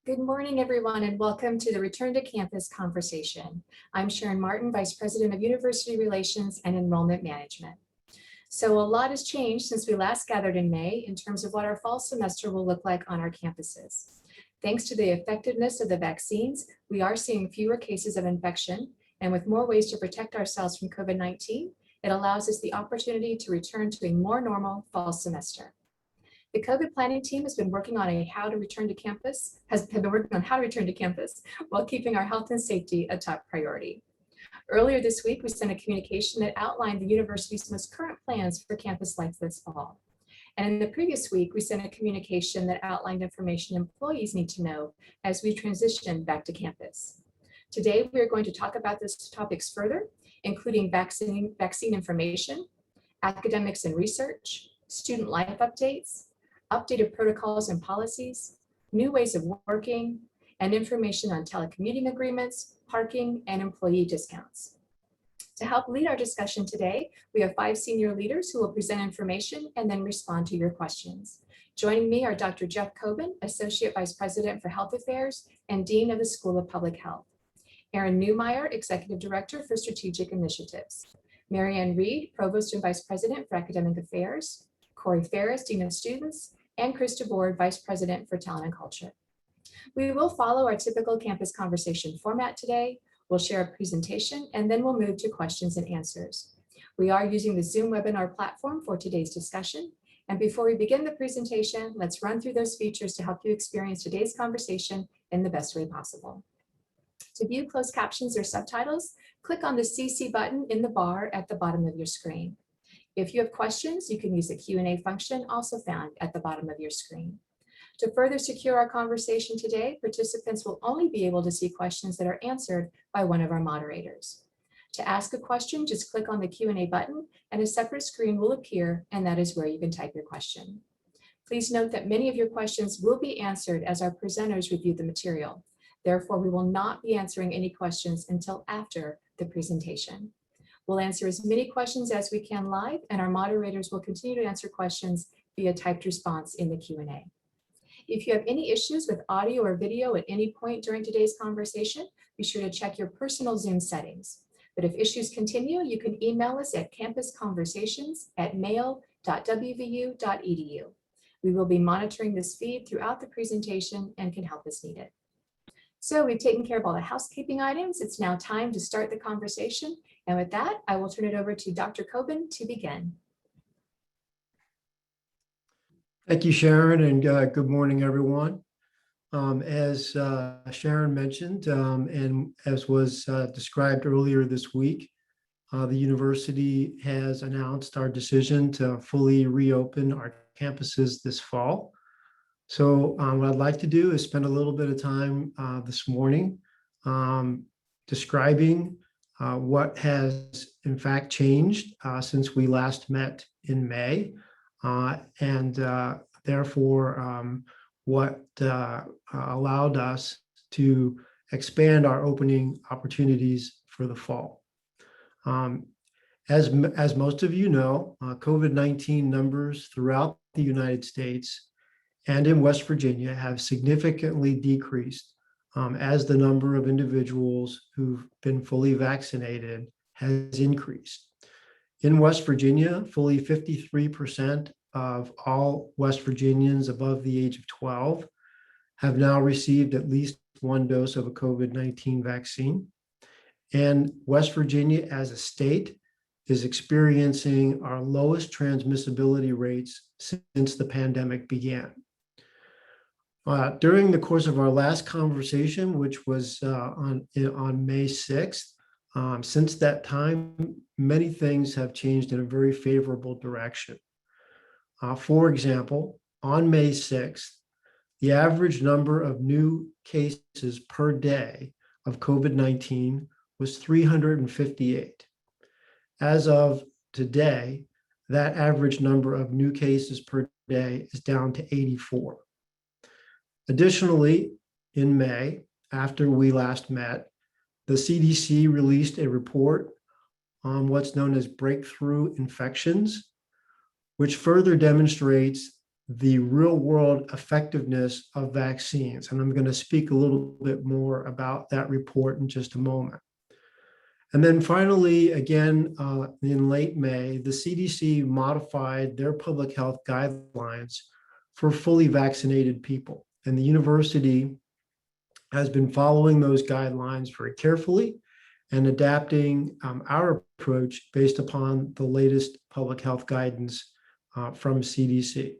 Good morning, everyone, and welcome to the Return to Campus conversation. I'm Sharon Martin, Vice President of University Relations and Enrollment Management. So a lot has changed since we last gathered in May in terms of what our fall semester will look like on our campuses. Thanks to the effectiveness of the vaccines, we are seeing fewer cases of infection, and with more ways to protect ourselves from COVID-19, it allows us the opportunity to return to a more normal fall semester. The COVID planning team has been working on how to return to campus while keeping our health and safety a top priority. Earlier this week, we sent a communication that outlined the university's most current plans for campus life this fall. And in the previous week, we sent a communication that outlined information employees need to know as we transition back to campus. Today, we are going to talk about these topics further, including vaccine information, academics and research, student life updates, updated protocols and policies, new ways of working, and information on telecommuting agreements, parking, and employee discounts. To help lead our discussion today, we have 5 senior leaders who will present information and then respond to your questions. Joining me are Dr. Jeff Coben, Associate Vice President for Health Affairs and Dean of the School of Public Health. Aaron Newmeyer, Executive Director for Strategic Initiatives. Marianne Reed, Provost and Vice President for Academic Affairs. Corey Ferris, Dean of Students, and Chris DeBoard, Vice President for Talent and Culture. We will follow our typical campus conversation format today. We'll share a presentation and then we'll move to questions and answers. We are using the Zoom webinar platform for today's discussion. And before we begin the presentation, let's run through those features to help you experience today's conversation in the best way possible. To view closed captions or subtitles, click on the CC button in the bar at the bottom of your screen. If you have questions, you can use the Q&A function also found at the bottom of your screen. To further secure our conversation today, participants will only be able to see questions that are answered by one of our moderators. To ask a question, just click on the Q&A button and a separate screen will appear, and that is where you can type your question. Please note that many of your questions will be answered as our presenters review the material. Therefore, we will not be answering any questions until after the presentation. We'll answer as many questions as we can live, and our moderators will continue to answer questions via typed response in the Q&A. If you have any issues with audio or video at any point during today's conversation, be sure to check your personal Zoom settings. But if issues continue, you can email us at campusconversations@mail.wvu.edu. We will be monitoring this feed throughout the presentation and can help as needed. So we've taken care of all the housekeeping items. It's now time to start the conversation. And with that, I will turn it over to Dr. Coben to begin. Thank you, Sharon, and good morning, everyone. As Sharon mentioned, and as was described earlier this week, the university has announced our decision to fully reopen our campuses this fall. So what I'd like to do is spend a little bit of time this morning describing what has in fact changed since we last met in May, and therefore what allowed us to expand our opening opportunities for the fall. As most of you know, COVID-19 numbers throughout the United States and in West Virginia have significantly decreased as the number of individuals who've been fully vaccinated has increased. In West Virginia, fully 53% of all West Virginians above the age of 12 have now received at least one dose of a COVID-19 vaccine. And West Virginia as a state is experiencing our lowest transmissibility rates since the pandemic began. During the course of our last conversation, which was on May 6th, since that time, many things have changed in a very favorable direction. For example, on May 6th, the average number of new cases per day of COVID-19 was 358. As of today, that average number of new cases per day is down to 84. Additionally, in May, after we last met, the CDC released a report on what's known as breakthrough infections, which further demonstrates the real world effectiveness of vaccines. And I'm going to speak a little bit more about that report in just a moment. And then finally, again, in late May, the CDC modified their public health guidelines for fully vaccinated people. And the university has been following those guidelines very carefully and adapting our approach based upon the latest public health guidance from CDC.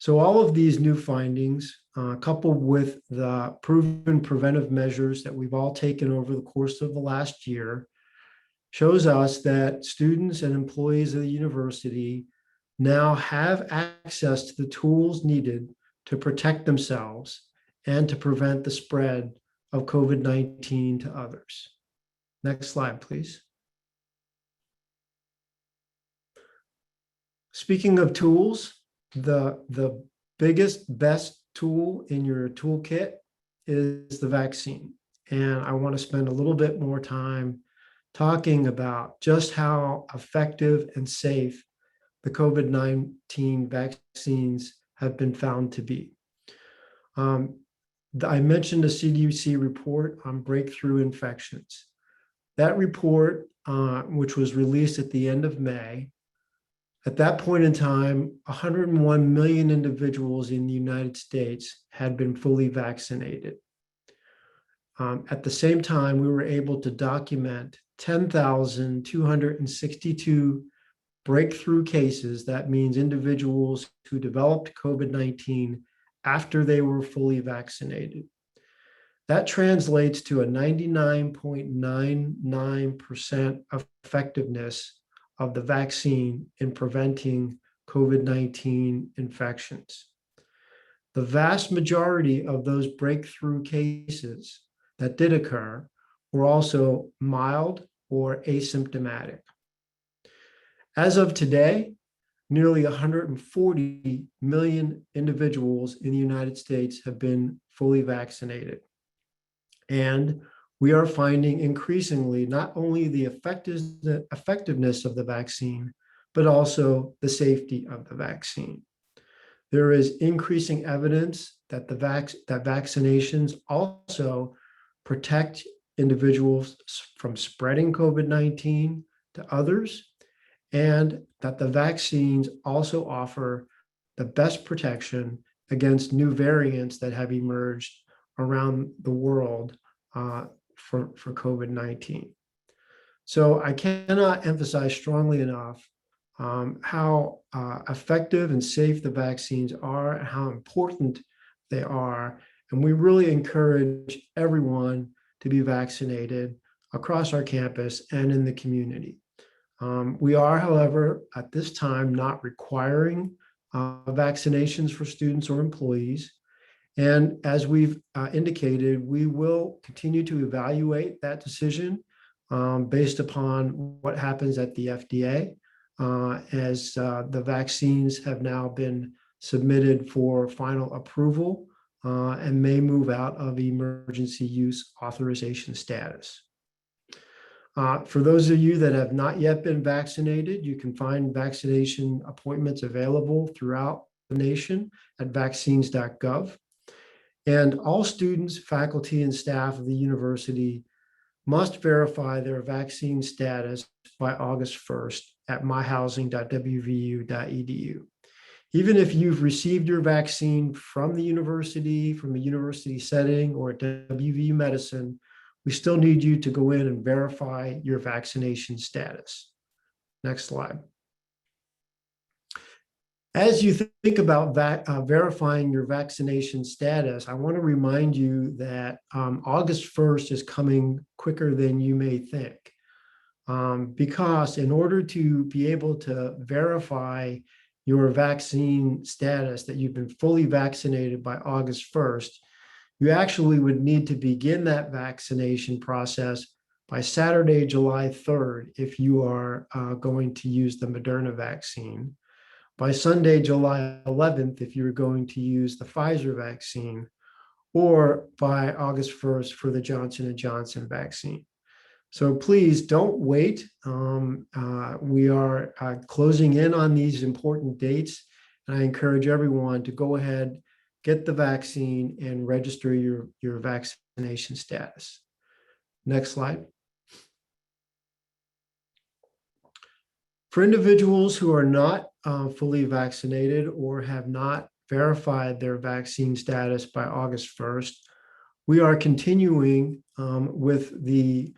So all of these new findings, coupled with the proven preventive measures that we've all taken over the course of the last year, shows us that students and employees of the university now have access to the tools needed to protect themselves and to prevent the spread of COVID-19 to others. Next slide, please. Speaking of tools, the biggest, best tool in your toolkit is the vaccine. And I want to spend a little bit more time talking about just how effective and safe the COVID-19 vaccines have been found to be. I mentioned the CDC report on breakthrough infections. That report, which was released at the end of May, at that point in time, 101 million individuals in the United States had been fully vaccinated. At the same time, we were able to document 10,262 breakthrough cases. That means individuals who developed COVID-19 after they were fully vaccinated. That translates to a 99.99% effectiveness of the vaccine in preventing COVID-19 infections. The vast majority of those breakthrough cases that did occur were also mild or asymptomatic. As of today, nearly 140 million individuals in the United States have been fully vaccinated. And we are finding increasingly not only the effectiveness of the vaccine, but also the safety of the vaccine. There is increasing evidence that that vaccinations also protect individuals from spreading COVID-19 to others, and that the vaccines also offer the best protection against new variants that have emerged around the world for COVID-19. So I cannot emphasize strongly enough how effective and safe the vaccines are and how important they are. And we really encourage everyone to be vaccinated across our campus and in the community. We are, however, at this time, not requiring vaccinations for students or employees. And as we've indicated, we will continue to evaluate that decision based upon what happens at the FDA as the vaccines have now been submitted for final approval and may move out of emergency use authorization status. For those of you that have not yet been vaccinated, you can find vaccination appointments available throughout the nation at vaccines.gov. And all students, faculty, and staff of the university must verify their vaccine status by August 1st at myhousing.wvu.edu. Even if you've received your vaccine from the university, from a university setting, or at WVU Medicine, we still need you to go in and verify your vaccination status. Next slide. As you think about verifying your vaccination status, I want to remind you that August 1st is coming quicker than you may think. Because in order to be able to verify your vaccine status, that you've been fully vaccinated by August 1st, you actually would need to begin that vaccination process by Saturday, July 3rd, if you are going to use the Moderna vaccine. By Sunday, July 11th, if you're going to use the Pfizer vaccine, or by August 1st for the Johnson & Johnson vaccine. So please don't wait. We are closing in on these important dates. And I encourage everyone to go ahead, get the vaccine, and register your vaccination status. Next slide. For individuals who are not fully vaccinated or have not verified their vaccine status by August 1st, we are continuing with the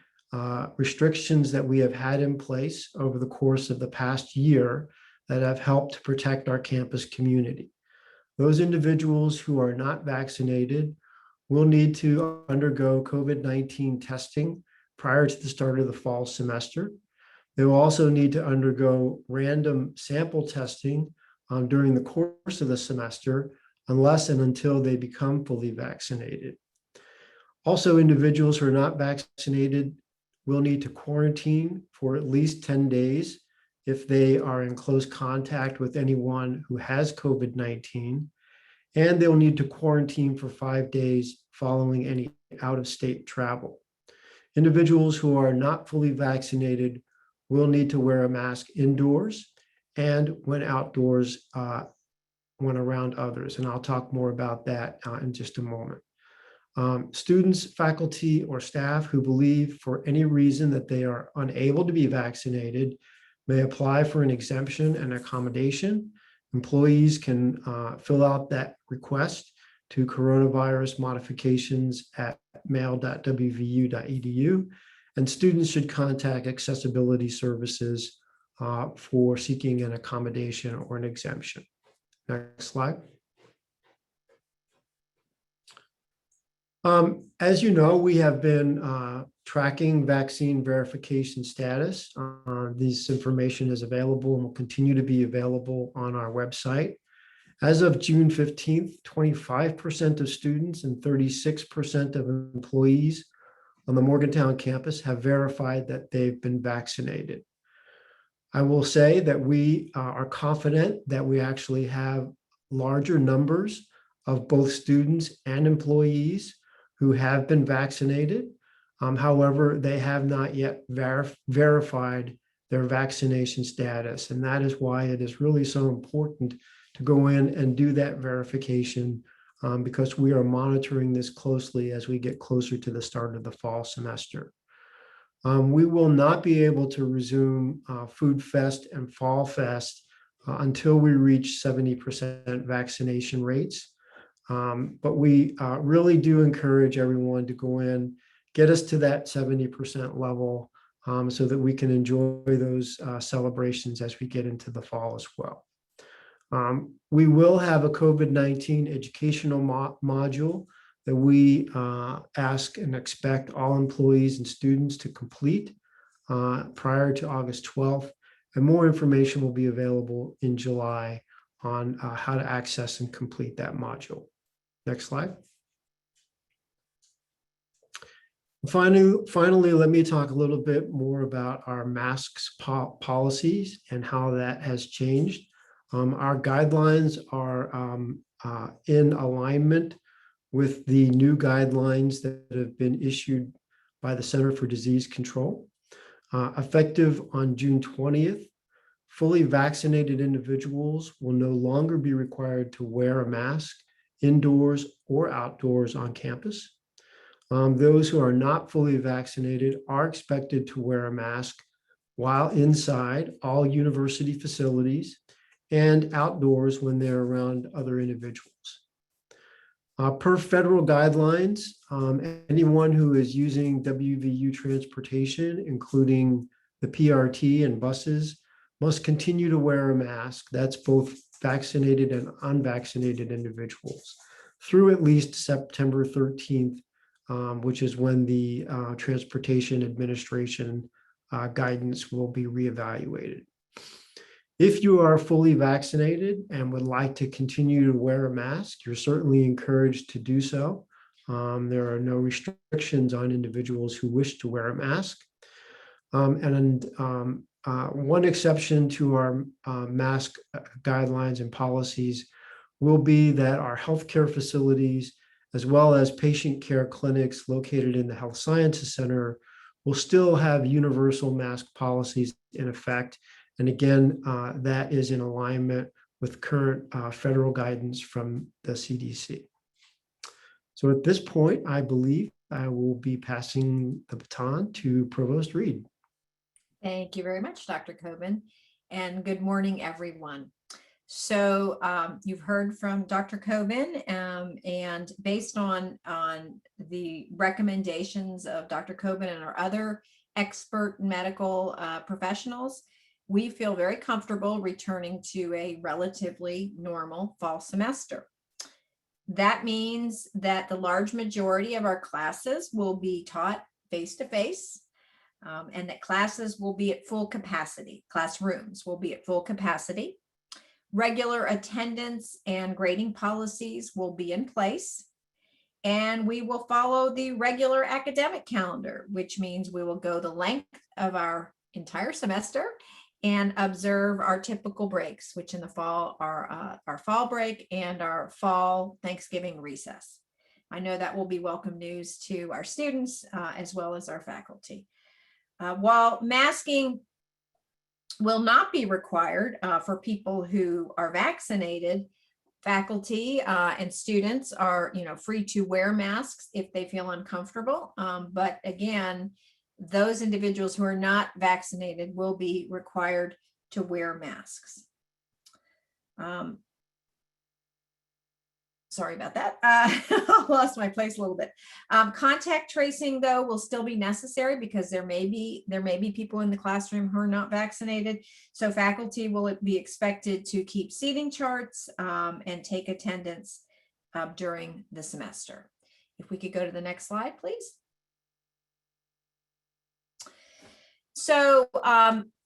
restrictions that we have had in place over the course of the past year that have helped to protect our campus community. Those individuals who are not vaccinated will need to undergo COVID-19 testing prior to the start of the fall semester. They will also need to undergo random sample testing during the course of the semester, unless and until they become fully vaccinated. Also, individuals who are not vaccinated will need to quarantine for at least 10 days if they are in close contact with anyone who has COVID-19, and they'll need to quarantine for 5 days following any out-of-state travel. Individuals who are not fully vaccinated will need to wear a mask indoors and when outdoors, when around others. And I'll talk more about that in just a moment. Students, faculty, or staff who believe for any reason that they are unable to be vaccinated may apply for an exemption and accommodation. Employees can fill out that request to coronavirusmodifications@mail.wvu.edu, and students should contact accessibility services for seeking an accommodation or an exemption. Next slide. As you know, we have been tracking vaccine verification status. This information is available and will continue to be available on our website. As of June 15th, 25% of students and 36% of employees on the Morgantown campus have verified that they've been vaccinated. I will say that we are confident that we actually have larger numbers of both students and employees who have been vaccinated. However, they have not yet verified their vaccination status. And that is why it is really so important to go in and do that verification because we are monitoring this closely as we get closer to the start of the fall semester. We will not be able to resume Food Fest and Fall Fest until we reach 70% vaccination rates. But we really do encourage everyone to go in, get us to that 70% level so that we can enjoy those celebrations as we get into the fall as well. We will have a COVID-19 educational module that we ask and expect all employees and students to complete prior to August 12th. And more information will be available in July on how to access and complete that module. Next slide. Finally, let me talk a little bit more about our masks policies and how that has changed. Our guidelines are in alignment with the new guidelines that have been issued by the Center for Disease Control. Effective on June 20th, fully vaccinated individuals will no longer be required to wear a mask indoors or outdoors on campus. Those who are not fully vaccinated are expected to wear a mask while inside all university facilities and outdoors when they're around other individuals. Per federal guidelines, anyone who is using WVU transportation, including the PRT and buses, must continue to wear a mask. That's both vaccinated and unvaccinated individuals through at least September 13th, which is when the Transportation Administration guidance will be reevaluated. If you are fully vaccinated and would like to continue to wear a mask, you're certainly encouraged to do so. There are no restrictions on individuals who wish to wear a mask. One exception to our mask guidelines and policies will be that our healthcare facilities, as well as patient care clinics located in the Health Sciences Center, will still have universal mask policies in effect. And again, that is in alignment with current federal guidance from the CDC. So at this point, I believe I will be passing the baton to Provost Reed. Thank you very much, Dr. Coben, and good morning, everyone. So you've heard from Dr. Coben, and based on the recommendations of Dr. Coben and our other expert medical professionals, we feel very comfortable returning to a relatively normal fall semester. That means that the large majority of our classes will be taught face-to-face, and that classes will be at full capacity. Classrooms will be at full capacity. Regular attendance and grading policies will be in place. And we will follow the regular academic calendar, which means we will go the length of our entire semester and observe our typical breaks, which in the fall are our fall break and our fall Thanksgiving recess. I know that will be welcome news to our students as well as our faculty. While masking will not be required for people who are vaccinated, faculty and students are, free to wear masks if they feel uncomfortable. But again, those individuals who are not vaccinated will be required to wear masks. Sorry about that. I lost my place a little bit. Contact tracing, though, will still be necessary because there may be people in the classroom who are not vaccinated. So faculty will be expected to keep seating charts and take attendance during the semester. If we could go to the next slide, please. So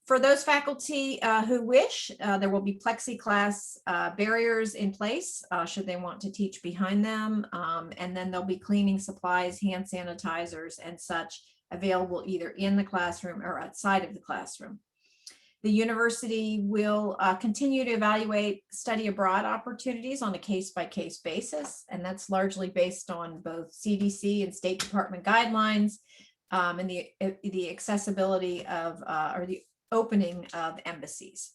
for those faculty who wish, there will be plexiglass barriers in place should they want to teach behind them. And then there'll be cleaning supplies, hand sanitizers, and such available either in the classroom or outside of the classroom. The university will continue to evaluate study abroad opportunities on a case-by-case basis, and that's largely based on both CDC and State Department guidelines and the accessibility of or the opening of embassies.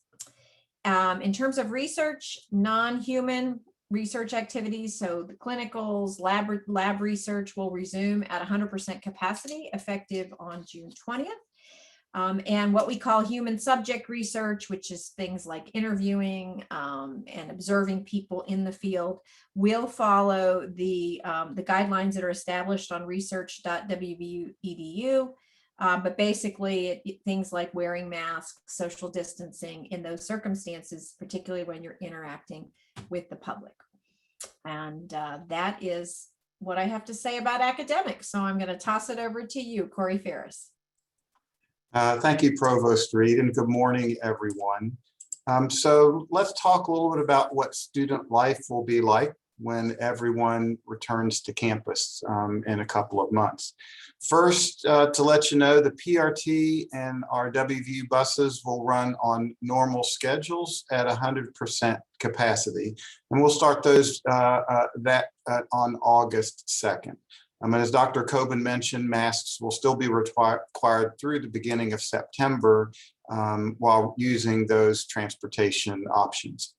In terms of research, non-human research activities, so the clinicals, lab research will resume at 100% capacity effective on June 20th. And what we call human subject research, which is things like interviewing and observing people in the field, will follow the guidelines that are established on research.wvu.edu. But basically, things like wearing masks, social distancing in those circumstances, particularly when you're interacting with the public. And that is what I have to say about academics. So I'm going to toss it over to you, Corey Ferris. Thank you, Provost Reed, and good morning, everyone. So let's talk a little bit about what student life will be like when everyone returns to campus in a couple of months. First, to let you know, the PRT and our WVU buses will run on normal schedules at 100% capacity, and we'll start those on August 2nd. And as Dr. Coben mentioned, masks will still be required through the beginning of September while using those transportation options.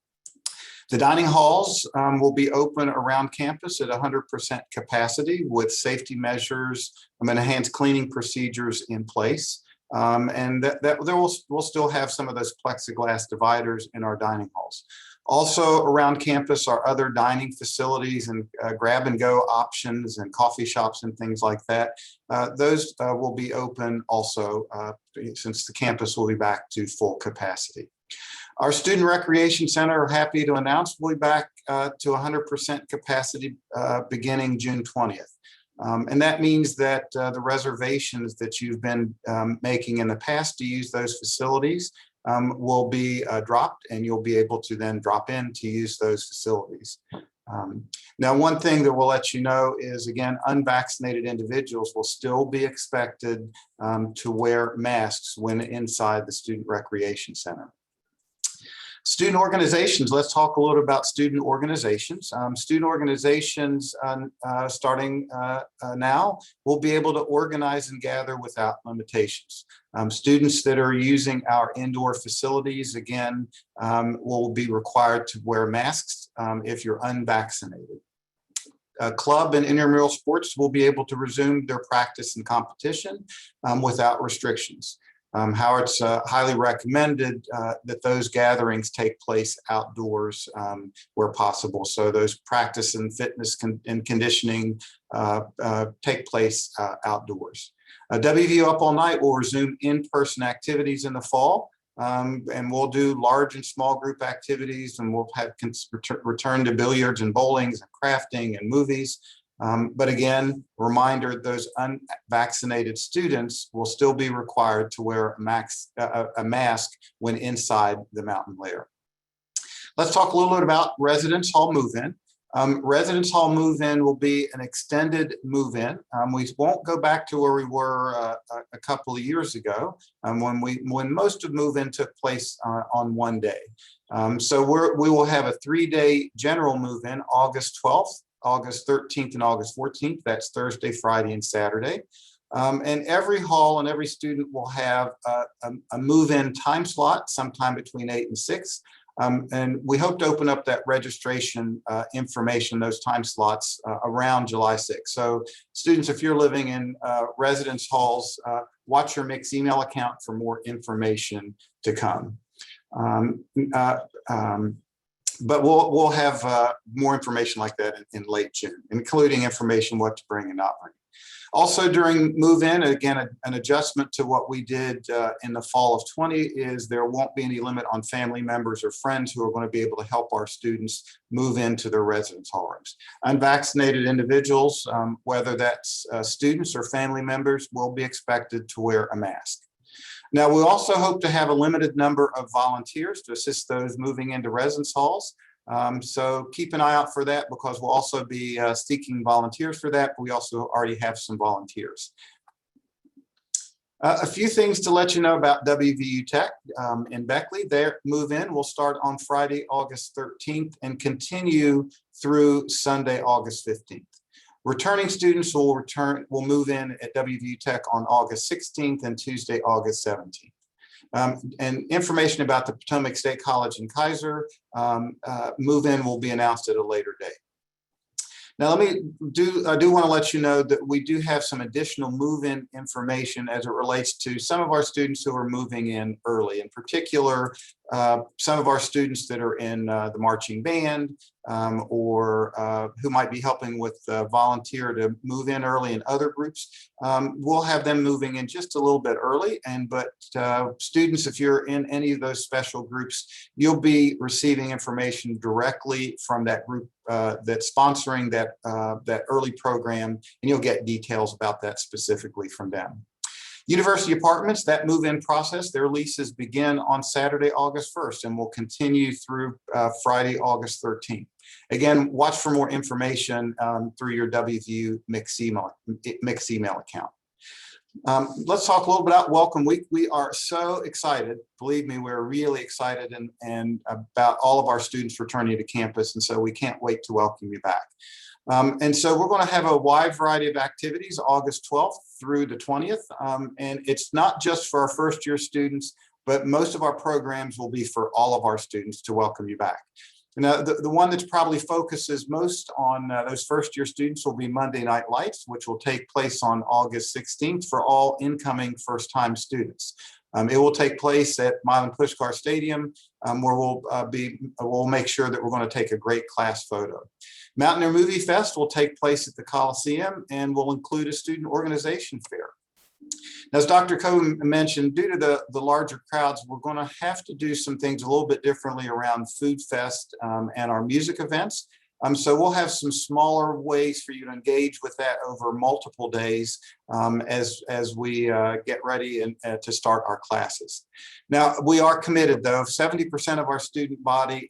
The dining halls will be open around campus at 100% capacity with safety measures and enhanced cleaning procedures in place. And we'll still have some of those plexiglass dividers in our dining halls. Also around campus are other dining facilities and grab and go options and coffee shops and things like that. Those will be open also since the campus will be back to full capacity. Our Student Recreation Center, are happy to announce, will be back to 100% capacity beginning June 20th. And that means that the reservations that you've been making in the past to use those facilities will be dropped, and you'll be able to then drop in to use those facilities. Now, one thing that we'll let you know is, again, unvaccinated individuals will still be expected to wear masks when inside the Student Recreation Center. Student organizations, let's talk a little about student organizations. Student organizations starting now will be able to organize and gather without limitations. Students that are using our indoor facilities, again, will be required to wear masks if you're unvaccinated. Club and intramural sports will be able to resume their practice and competition without restrictions. However, it's highly recommended that those gatherings take place outdoors where possible. So those practice and fitness and conditioning take place outdoors. WVU Up All Night will resume in-person activities in the fall. And we'll do large and small group activities, and we'll have return to billiards and bowlings and crafting and movies. But again, reminder, those unvaccinated students will still be required to wear a mask when inside the mountain lair. Let's talk a little bit about Residence Hall move-in. Residence Hall move-in will be an extended move-in. We won't go back to where we were a couple of years ago when most of move-in took place on one day. So we will have a 3-day general move-in, August 12th, August 13th, and August 14th. That's Thursday, Friday, and Saturday. And every hall and every student will have a move-in time slot sometime between 8 and 6. And we hope to open up that registration information, those time slots around July 6th. So students, if you're living in residence halls, watch your Mix email account for more information to come. But we'll have more information like that in late June, including information what to bring and not bring. Also during move-in, again, an adjustment to what we did in the fall of 20 is there won't be any limit on family members or friends who are going to be able to help our students move into their residence hall rooms. Unvaccinated individuals, whether that's students or family members, will be expected to wear a mask. Now, we also hope to have a limited number of volunteers to assist those moving into residence halls. So keep an eye out for that, because we'll also be seeking volunteers for that. But we also already have some volunteers. A few things to let you know about WVU Tech in Beckley. Their move-in will start on Friday, August 13th and continue through Sunday, August 15th. Returning students will move in at WVU Tech on August 16th and Tuesday, August 17th. And information about the Potomac State College in Kaiser move-in will be announced at a later date. Now, I do want to let you know that we do have some additional move-in information as it relates to some of our students who are moving in early. In particular, some of our students that are in the marching band or who might be helping with volunteer to move in early in other groups. We'll have them moving in just a little bit early. But students, if you're in any of those special groups, you'll be receiving information directly from that group that's sponsoring that early program, and you'll get details about that specifically from them. University Apartments, that move-in process, their leases begin on Saturday, August 1st, and will continue through Friday, August 13th. Again, watch for more information through your WVU Mix email account. Let's talk a little bit about Welcome Week. We are so excited. Believe me, we're really excited and about all of our students returning to campus, and so we can't wait to welcome you back. And so we're going to have a wide variety of activities August 12th through the 20th. And it's not just for our first-year students, but most of our programs will be for all of our students to welcome you back. Now, the one that probably focuses most on those first-year students will be Monday Night Lights, which will take place on August 16th for all incoming first-time students. It will take place at Milan Puskar Stadium, where we'll make sure that we're going to take a great class photo. Mountaineer Movie Fest will take place at the Coliseum and will include a student organization fair. Now, as Dr. Cohen mentioned, due to the larger crowds, we're going to have to do some things a little bit differently around Food Fest and our music events. So we'll have some smaller ways for you to engage with that over multiple days as we get ready to start our classes. Now, we are committed, though. 70% of our student body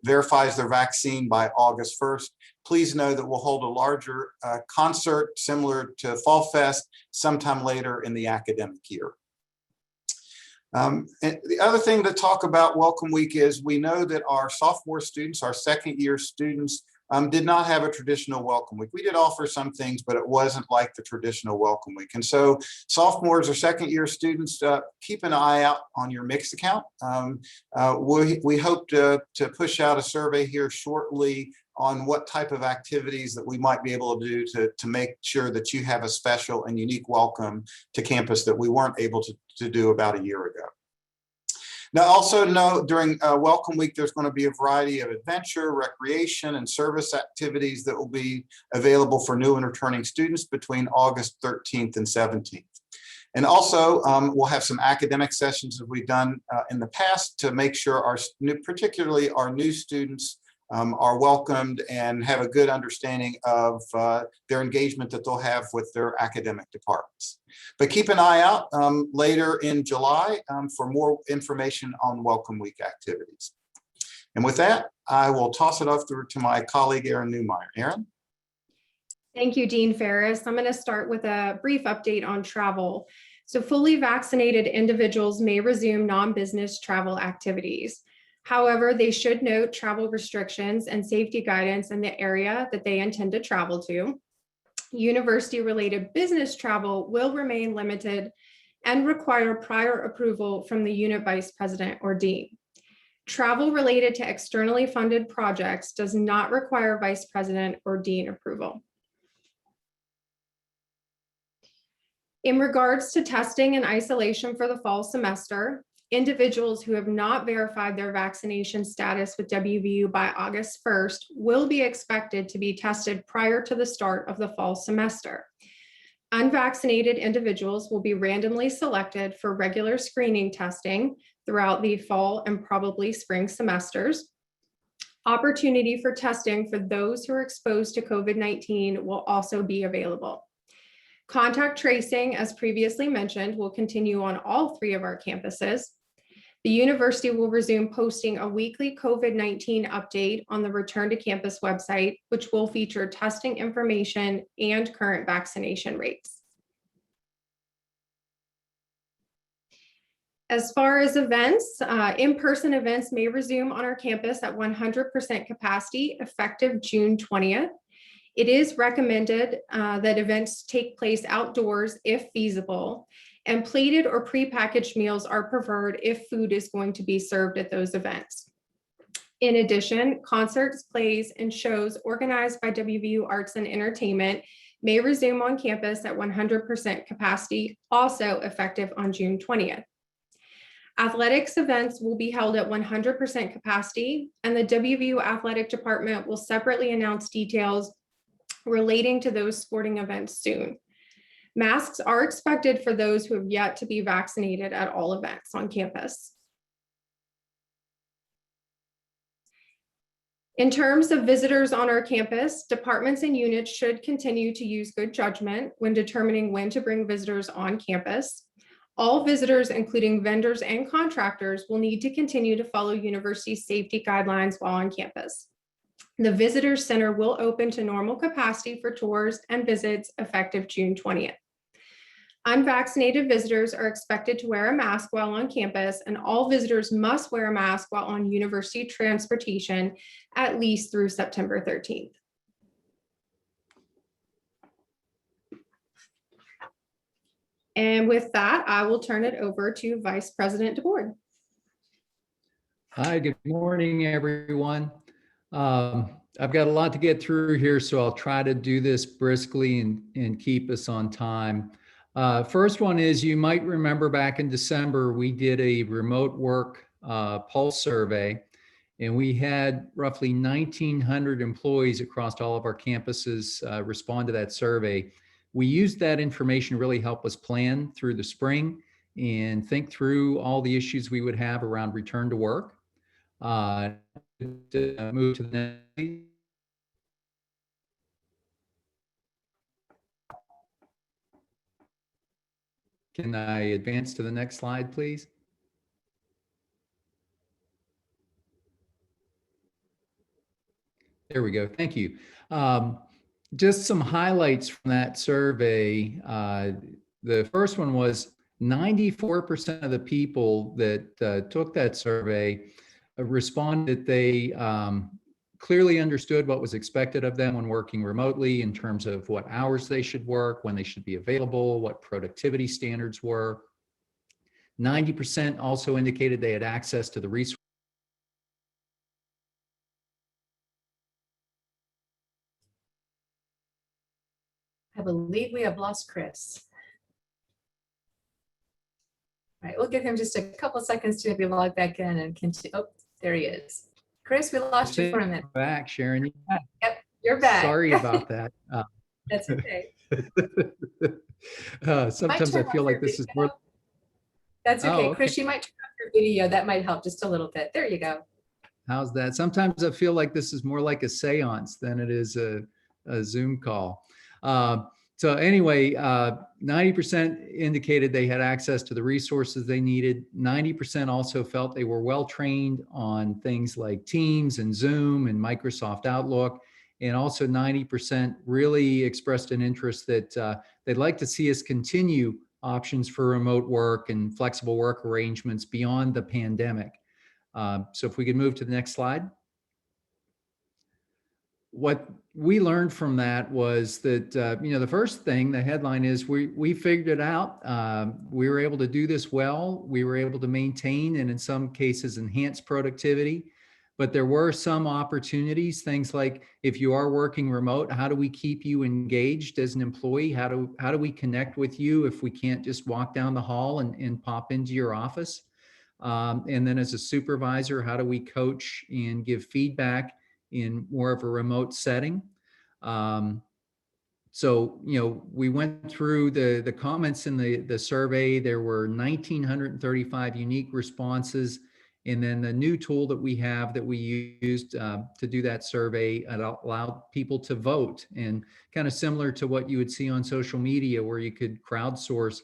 verifies their vaccine by August 1st. Please know that we'll hold a larger concert similar to Fall Fest sometime later in the academic year. And the other thing to talk about Welcome Week is we know that our sophomore students, our second year students, did not have a traditional Welcome Week. We did offer some things, but it wasn't like the traditional Welcome Week. And so sophomores or second year students, keep an eye out on your Mixed account. We hope to push out a survey here shortly on what type of activities that we might be able to do to make sure that you have a special and unique welcome to campus that we weren't able to do about a year ago. Now, also know during Welcome Week, there's going to be a variety of adventure, recreation, and service activities that will be available for new and returning students between August 13th and 17th. And also, we'll have some academic sessions that we've done in the past to make sure particularly our new students are welcomed and have a good understanding of their engagement that they'll have with their academic departments. But keep an eye out later in July for more information on Welcome Week activities. And with that, I will toss it off to my colleague, Erin Newmeyer. Erin? Thank you, Dean Ferris. I'm going to start with a brief update on travel. So fully vaccinated individuals may resume non-business travel activities. However, they should note travel restrictions and safety guidance in the area that they intend to travel to. University-related business travel will remain limited and require prior approval from the unit vice president or dean. Travel related to externally funded projects does not require vice president or dean approval. In regards to testing and isolation for the fall semester, individuals who have not verified their vaccination status with WVU by August 1st will be expected to be tested prior to the start of the fall semester. Unvaccinated individuals will be randomly selected for regular screening testing throughout the fall and probably spring semesters. Opportunity for testing for those who are exposed to COVID-19 will also be available. Contact tracing, as previously mentioned, will continue on all 3 of our campuses. The university will resume posting a weekly COVID-19 update on the Return to Campus website, which will feature testing information and current vaccination rates. As far as events, in-person events may resume on our campus at 100% capacity effective June 20th. It is recommended that events take place outdoors if feasible, and plated or prepackaged meals are preferred if food is going to be served at those events. In addition, concerts, plays, and shows organized by WVU Arts and Entertainment may resume on campus at 100% capacity, also effective on June 20th. Athletics events will be held at 100% capacity, and the WVU Athletic Department will separately announce details relating to those sporting events soon. Masks are expected for those who have yet to be vaccinated at all events on campus. In terms of visitors on our campus, departments and units should continue to use good judgment when determining when to bring visitors on campus. All visitors, including vendors and contractors, will need to continue to follow university safety guidelines while on campus. The Visitor Center will open to normal capacity for tours and visits effective June 20th. Unvaccinated visitors are expected to wear a mask while on campus, and all visitors must wear a mask while on university transportation at least through September 13th. And with that, I will turn it over to Vice President DeBoard. Hi, good morning, everyone. I've got a lot to get through here, so I'll try to do this briskly and keep us on time. First one is, you might remember back in December, we did a remote work pulse survey, and we had roughly 1,900 employees across all of our campuses respond to that survey. We used that information to really help us plan through the spring and think through all the issues we would have around return to work. Move to the next. Can I advance to the next slide, please? There we go. Thank you. Just some highlights from that survey. The first one was 94% of the people that took that survey responded that they clearly understood what was expected of them when working remotely in terms of what hours they should work, when they should be available, what productivity standards were. 90% also indicated they had access to the resources. I believe we have lost Chris. All right, we'll give him just a couple seconds to maybe log back in and continue. Oh, there he is. Chris, we lost you for a minute. Back, Sharon. Yep, you're back. Sorry about that. That's okay. Sometimes I turn feel off like your this is video. more. That's Oh, okay. okay. Chris, you might turn off your video. That might help just a little bit. There you go. How's that? Sometimes I feel like this is more like a seance than it is a Zoom call. So anyway, 90% indicated they had access to the resources they needed. 90% also felt they were well trained on things like Teams and Zoom and Microsoft Outlook. And also 90% really expressed an interest that they'd like to see us continue options for remote work and flexible work arrangements beyond the pandemic. So if we could move to the next slide. What we learned from that was that, the first thing, the headline is we figured it out. We were able to do this well. We were able to maintain and in some cases enhance productivity. But there were some opportunities, things like if you are working remote, how do we keep you engaged as an employee? How do we connect with you if we can't just walk down the hall and pop into your office? And then as a supervisor, how do we coach and give feedback in more of a remote setting? So, we went through the comments in the survey. There were 1,935 unique responses. And then the new tool that we have that we used to do that survey allowed people to vote, and kind of similar to what you would see on social media where you could crowdsource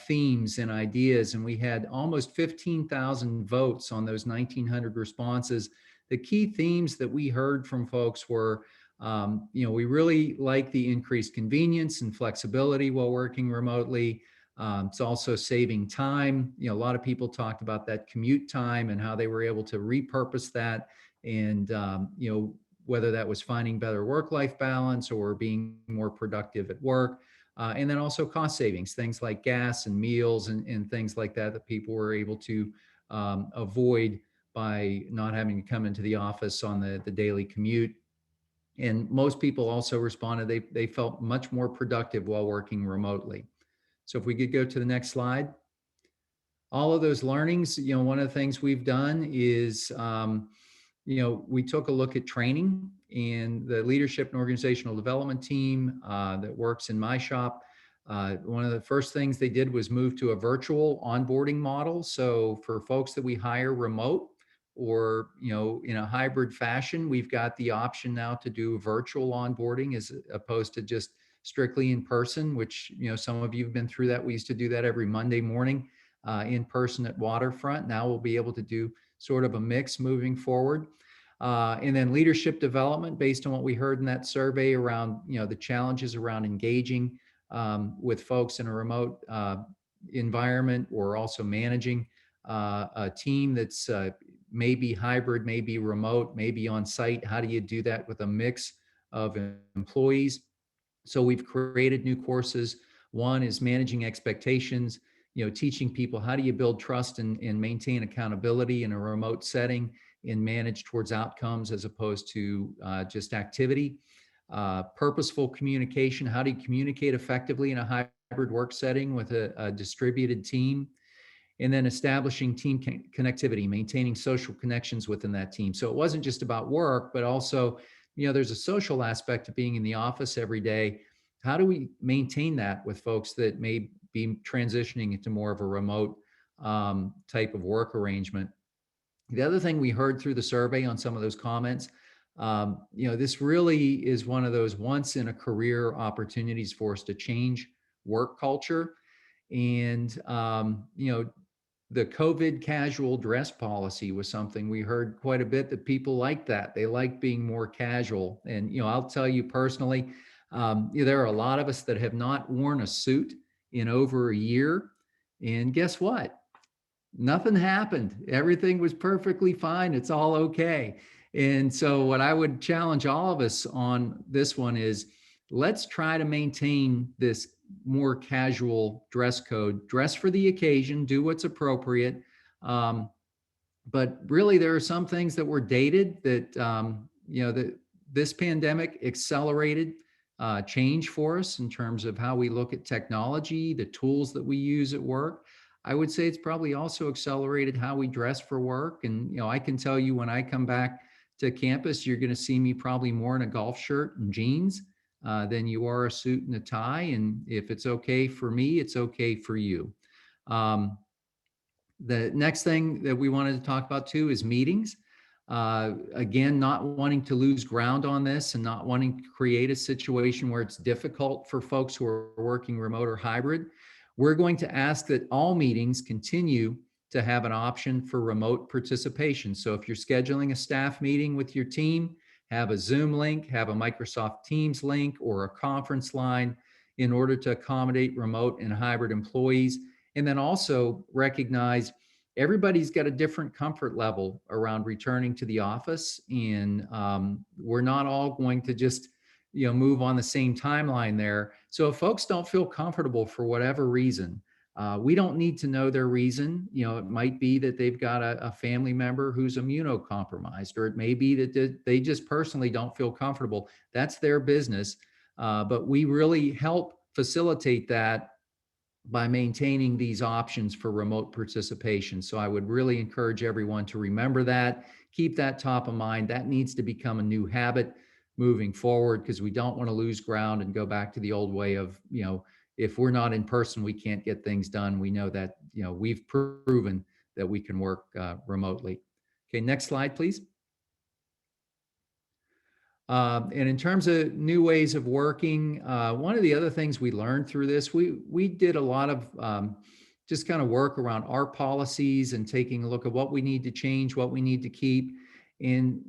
themes and ideas. And we had almost 15,000 votes on those 1,900 responses. The key themes that we heard from folks were, we really like the increased convenience and flexibility while working remotely. It's also saving time. A lot of people talked about that commute time and how they were able to repurpose that. And, whether that was finding better work-life balance or being more productive at work. And then also cost savings, things like gas and meals and things like that people were able to avoid by not having to come into the office on the daily commute. And most people also responded they felt much more productive while working remotely. So if we could go to the next slide. All of those learnings, one of the things we've done is, we took a look at training, and the leadership and organizational development team that works in my shop. One of the first things they did was move to a virtual onboarding model. So for folks that we hire remote or, in a hybrid fashion, we've got the option now to do virtual onboarding as opposed to just strictly in person, which, some of you have been through that. We used to do that every Monday morning in person at Waterfront. Now we'll be able to do sort of a mix moving forward. And then leadership development based on what we heard in that survey around, the challenges around engaging with folks in a remote environment, or also managing a team that's maybe hybrid, maybe remote, maybe on site. How do you do that with a mix of employees? So we've created new courses. One is managing expectations, teaching people how do you build trust and maintain accountability in a remote setting and manage towards outcomes as opposed to just activity. Purposeful communication, how do you communicate effectively in a hybrid work setting with a distributed team? And then establishing team connectivity, maintaining social connections within that team. So it wasn't just about work, but also, there's a social aspect of being in the office every day. How do we maintain that with folks that may be transitioning into more of a remote type of work arrangement? The other thing we heard through the survey on some of those comments, this really is one of those once in a career opportunities for us to change work culture. And, the COVID casual dress policy was something we heard quite a bit, that people like that. They like being more casual. And, I'll tell you personally, there are a lot of us that have not worn a suit in over a year. And guess what? Nothing happened. Everything was perfectly fine. It's all okay. And so what I would challenge all of us on this one is, let's try to maintain this more casual dress code. Dress for the occasion, do what's appropriate. But really, there are some things that were dated that, that this pandemic accelerated change for us in terms of how we look at technology, the tools that we use at work. I would say it's probably also accelerated how we dress for work. And, I can tell you, when I come back to campus, you're going to see me probably more in a golf shirt and jeans than you are a suit and a tie. And if it's okay for me, it's okay for you. The next thing that we wanted to talk about too is meetings. Again, not wanting to lose ground on this and not wanting to create a situation where it's difficult for folks who are working remote or hybrid. We're going to ask that all meetings continue to have an option for remote participation. So if you're scheduling a staff meeting with your team, have a Zoom link, have a Microsoft Teams link, or a conference line in order to accommodate remote and hybrid employees. And then also recognize everybody's got a different comfort level around returning to the office. And we're not all going to just move on the same timeline there. So if folks don't feel comfortable for whatever reason, we don't need to know their reason. It might be that they've got a family member who's immunocompromised, or it may be that they just personally don't feel comfortable. That's their business. But we really help facilitate that by maintaining these options for remote participation. So I would really encourage everyone to remember that, keep that top of mind. That needs to become a new habit moving forward, because we don't want to lose ground and go back to the old way of, if we're not in person, we can't get things done. We know that, we've proven that we can work remotely. Okay, next slide, please. And in terms of new ways of working, one of the other things we learned through this, we did a lot of just kind of work around our policies and taking a look at what we need to change, what we need to keep. And,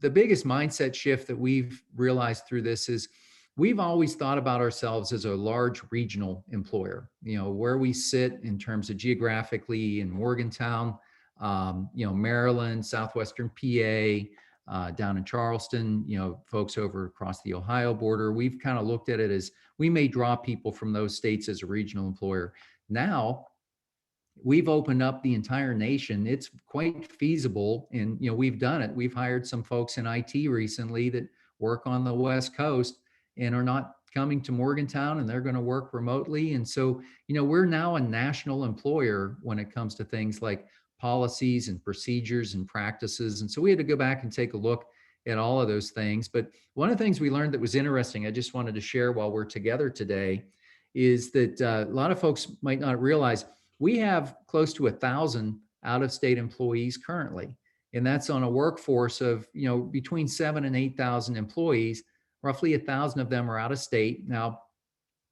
the biggest mindset shift that we've realized through this is we've always thought about ourselves as a large regional employer, where we sit in terms of geographically in Morgantown, Maryland, Southwestern PA, down in Charleston, folks over across the Ohio border. We've kind of looked at it as we may draw people from those states as a regional employer. Now, we've opened up the entire nation. It's quite feasible. And, we've done it. We've hired some folks in IT recently that work on the West Coast and are not coming to Morgantown, and they're going to work remotely. And so, we're now a national employer when it comes to things like policies and procedures and practices. And so we had to go back and take a look at all of those things. But one of the things we learned that was interesting, I just wanted to share while we're together today, is that a lot of folks might not realize we have close to 1,000 out-of-state employees currently. And that's on a workforce of, between 7,000 and 8,000 employees. Roughly 1,000 of them are out of state. Now,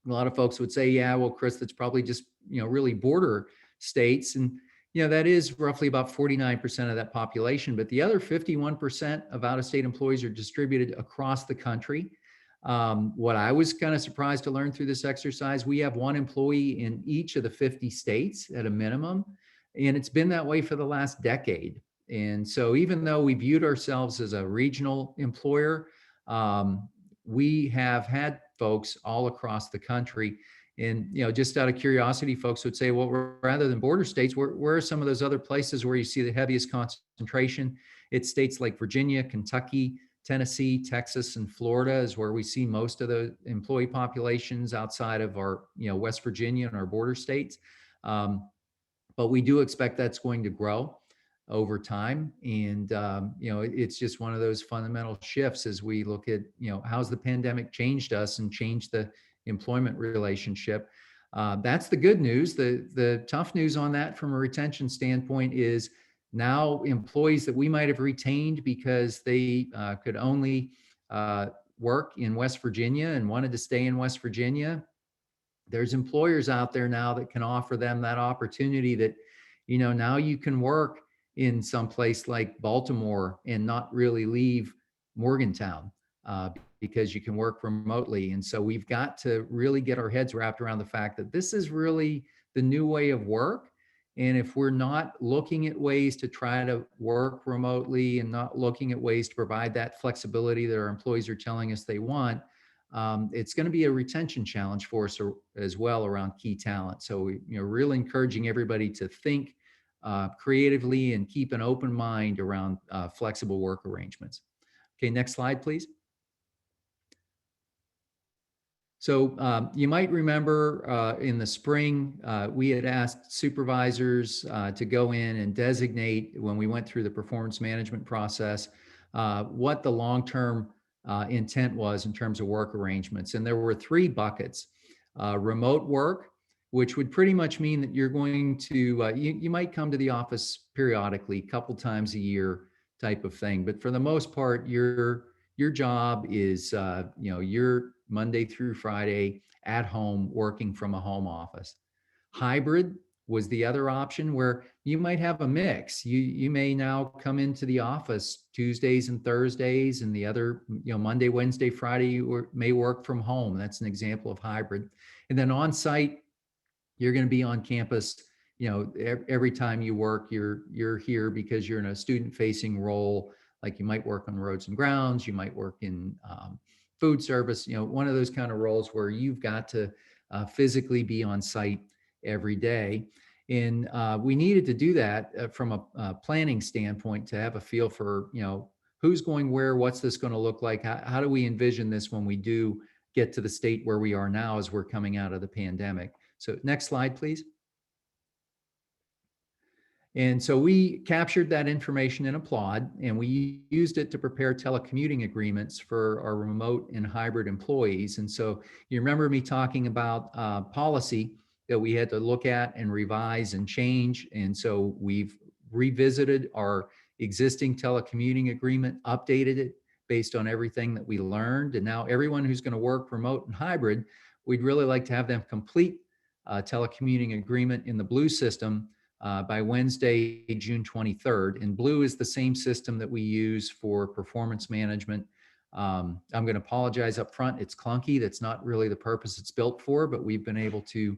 a lot of folks would say, yeah, well, Chris, that's probably just, really border states. And, that is roughly about 49% of that population. But the other 51% of out-of-state employees are distributed across the country. What I was kind of surprised to learn through this exercise, we have one employee in each of the 50 states at a minimum. And it's been that way for the last decade. And so even though we viewed ourselves as a regional employer, we have had folks all across the country. And, just out of curiosity, folks would say, well, rather than border states, where are some of those other places where you see the heaviest concentration? It's states like Virginia, Kentucky, Tennessee, Texas, and Florida is where we see most of the employee populations outside of our, West Virginia and our border states. But we do expect that's going to grow over time. And, it's just one of those fundamental shifts as we look at, how's the pandemic changed us and changed the employment relationship. That's the good news. The tough news on that from a retention standpoint is now employees that we might have retained because they could only work in West Virginia and wanted to stay in West Virginia. There's employers out there now that can offer them that opportunity that, now you can work in some place like Baltimore and not really leave Morgantown because you can work remotely. And so we've got to really get our heads wrapped around the fact that this is really the new way of work. And if we're not looking at ways to try to work remotely and not looking at ways to provide that flexibility that our employees are telling us they want, it's going to be a retention challenge for us as well around key talent. So we, really encouraging everybody to think creatively and keep an open mind around flexible work arrangements. Okay, next slide, please. So you might remember in the spring, we had asked supervisors to go in and designate, when we went through the performance management process, what the long-term intent was in terms of work arrangements. And there were 3 buckets. Remote work, which would pretty much mean that you're going to, you might come to the office periodically, a couple times a year type of thing. But for the most part, your job is, you're Monday through Friday at home, working from a home office. Hybrid was the other option, where you might have a mix. You may now come into the office Tuesdays and Thursdays, and the other, Monday, Wednesday, Friday, you may work from home. That's an example of hybrid. And then on site, you're going to be on campus. Every time you work, you're here because you're in a student-facing role. Like you might work on roads and grounds, you might work in food service, one of those kind of roles where you've got to physically be on site every day. And we needed to do that from a planning standpoint, to have a feel for, who's going where, what's this going to look like? How do we envision this when we do get to the state where we are now as we're coming out of the pandemic? So next slide, please. And so we captured that information in Applaud, and we used it to prepare telecommuting agreements for our remote and hybrid employees. And so you remember me talking about policy that we had to look at and revise and change. And so we've revisited our existing telecommuting agreement, updated it based on everything that we learned. And now everyone who's going to work remote and hybrid, we'd really like to have them complete a telecommuting agreement in the Blue system by Wednesday, June 23rd. And Blue is the same system that we use for performance management. I'm going to apologize up front. It's clunky. That's not really the purpose it's built for, but we've been able to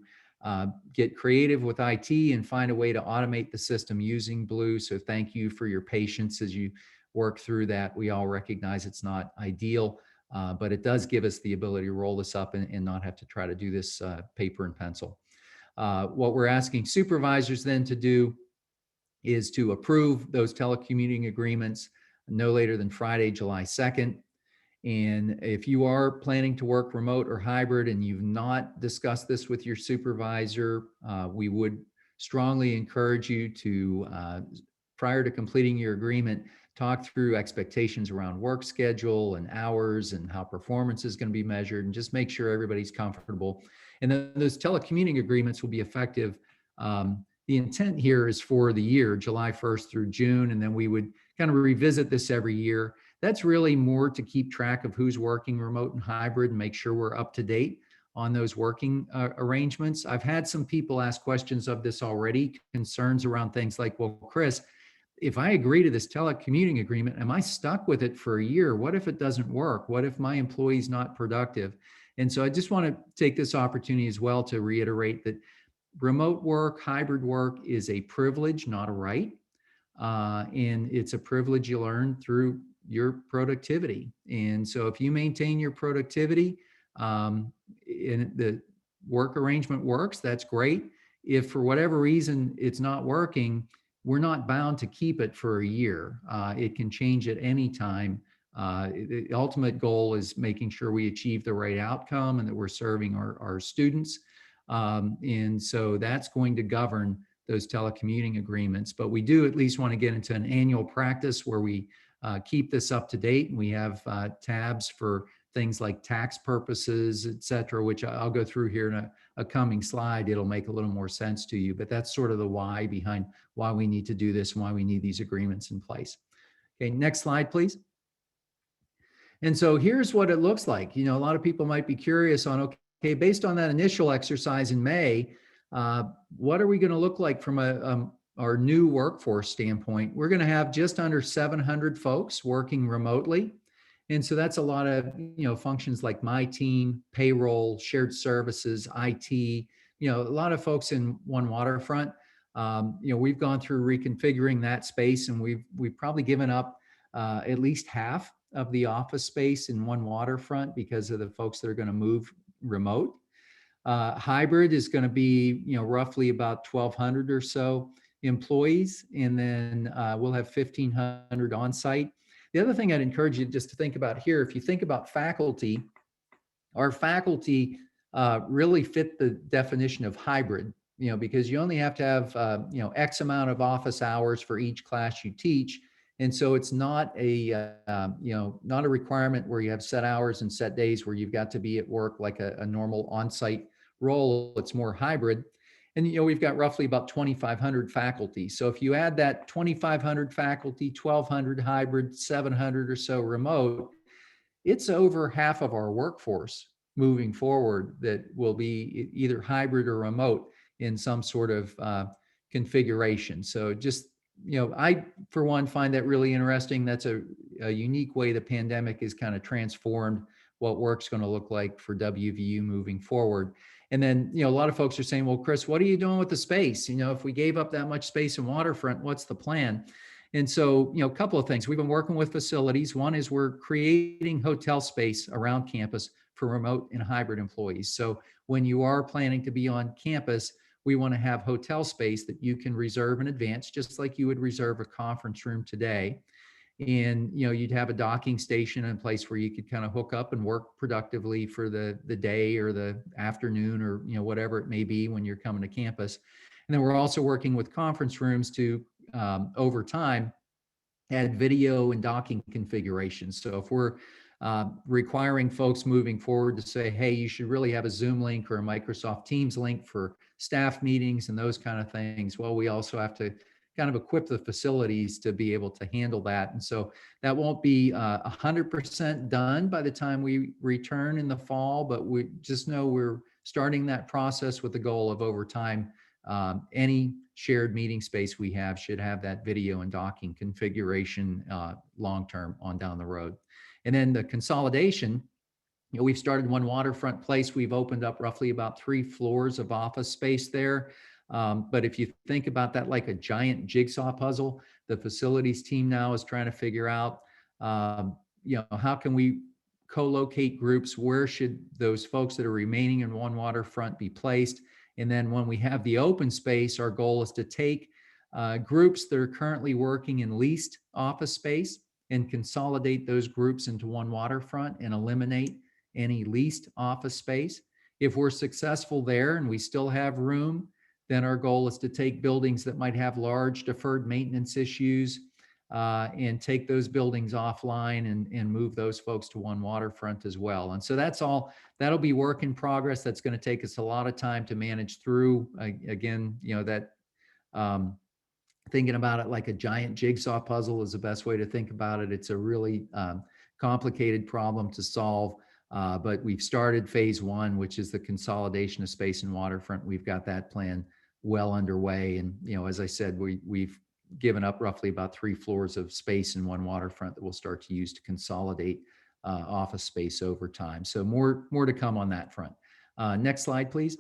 get creative with IT and find a way to automate the system using Blue. So thank you for your patience as you work through that. We all recognize it's not ideal, but it does give us the ability to roll this up and not have to try to do this paper and pencil. What we're asking supervisors then to do is to approve those telecommuting agreements no later than Friday, July 2nd. And if you are planning to work remote or hybrid and you've not discussed this with your supervisor, we would strongly encourage you to, prior to completing your agreement, talk through expectations around work schedule and hours and how performance is going to be measured, and just make sure everybody's comfortable. And then those telecommuting agreements will be effective. The intent here is for the year, July 1st through June, and then we would kind of revisit this every year. That's really more to keep track of who's working remote and hybrid and make sure we're up to date on those working arrangements. I've had some people ask questions of this already, concerns around things like, well, Chris, if I agree to this telecommuting agreement, am I stuck with it for a year? What if it doesn't work? What if my employee's not productive? And so I just want to take this opportunity as well to reiterate that remote work, hybrid work is a privilege, not a right. And it's a privilege you learn through your productivity. And so if you maintain your productivity and the work arrangement works, that's great. If for whatever reason it's not working, we're not bound to keep it for a year. It can change at any time. The ultimate goal is making sure we achieve the right outcome and that we're serving our students. And so that's going to govern those telecommuting agreements. But we do at least want to get into an annual practice where we keep this up to date. And we have tabs for things like tax purposes, et cetera, which I'll go through here in a coming slide. It'll make a little more sense to you, but that's sort of the why behind why we need to do this and why we need these agreements in place. Okay, next slide, please. And so here's what it looks like. A lot of people might be curious on, okay, based on that initial exercise in May, what are we going to look like from our new workforce standpoint? We're going to have just under 700 folks working remotely. And so that's a lot of, functions like my team, payroll, shared services, IT, a lot of folks in One Waterfront, we've gone through reconfiguring that space, and we've probably given up at least half of the office space in One Waterfront because of the folks that are going to move remote. Hybrid is going to be, roughly about 1,200 or so employees, and then we'll have 1,500 on site. The other thing I'd encourage you just to think about here, if you think about faculty, our faculty really fit the definition of hybrid, because you only have to have, X amount of office hours for each class you teach. And so it's not a, not a requirement where you have set hours and set days where you've got to be at work like a normal on-site role. It's more hybrid. And, we've got roughly about 2,500 faculty. So if you add that 2,500 faculty, 1,200 hybrid, 700 or so remote, it's over half of our workforce moving forward that will be either hybrid or remote in some sort of configuration. So just, I, for one, find that really interesting. That's a unique way the pandemic has kind of transformed what work's going to look like for WVU moving forward. And then, a lot of folks are saying, well, Chris, what are you doing with the space? If we gave up that much space in Waterfront, what's the plan? And so, a couple of things. We've been working with facilities. One is we're creating hotel space around campus for remote and hybrid employees. So when you are planning to be on campus, we want to have hotel space that you can reserve in advance, just like you would reserve a conference room today. And, you'd have a docking station in place where you could kind of hook up and work productively for the day or the afternoon or, whatever it may be when you're coming to campus. And then we're also working with conference rooms to, over time, add video and docking configurations. So if we're requiring folks moving forward to say, hey, you should really have a Zoom link or a Microsoft Teams link for staff meetings and those kind of things, well, we also have to kind of equip the facilities to be able to handle that. And so that won't be 100% done by the time we return in the fall, but we just know we're starting that process with the goal of, over time, any shared meeting space we have should have that video and docking configuration long-term on down the road. And then the consolidation, we've started One Waterfront Place. We've opened up roughly about 3 floors of office space there. But if you think about that like a giant jigsaw puzzle, the facilities team now is trying to figure out, how can we co-locate groups? Where should those folks that are remaining in One Waterfront be placed? And then when we have the open space, our goal is to take groups that are currently working in leased office space and consolidate those groups into One Waterfront and eliminate any leased office space. If we're successful there and we still have room, then our goal is to take buildings that might have large deferred maintenance issues and take those buildings offline and move those folks to One Waterfront as well. And so that'll be work in progress. That's going to take us a lot of time to manage through. Again, thinking about it like a giant jigsaw puzzle is the best way to think about it. It's a really complicated problem to solve. But we've started phase 1, which is the consolidation of space in Waterfront. We've got that plan well underway. And, as I said, we've given up roughly about 3 floors of space in One Waterfront that we'll start to use to consolidate office space over time. So more to come on that front. Next slide, please.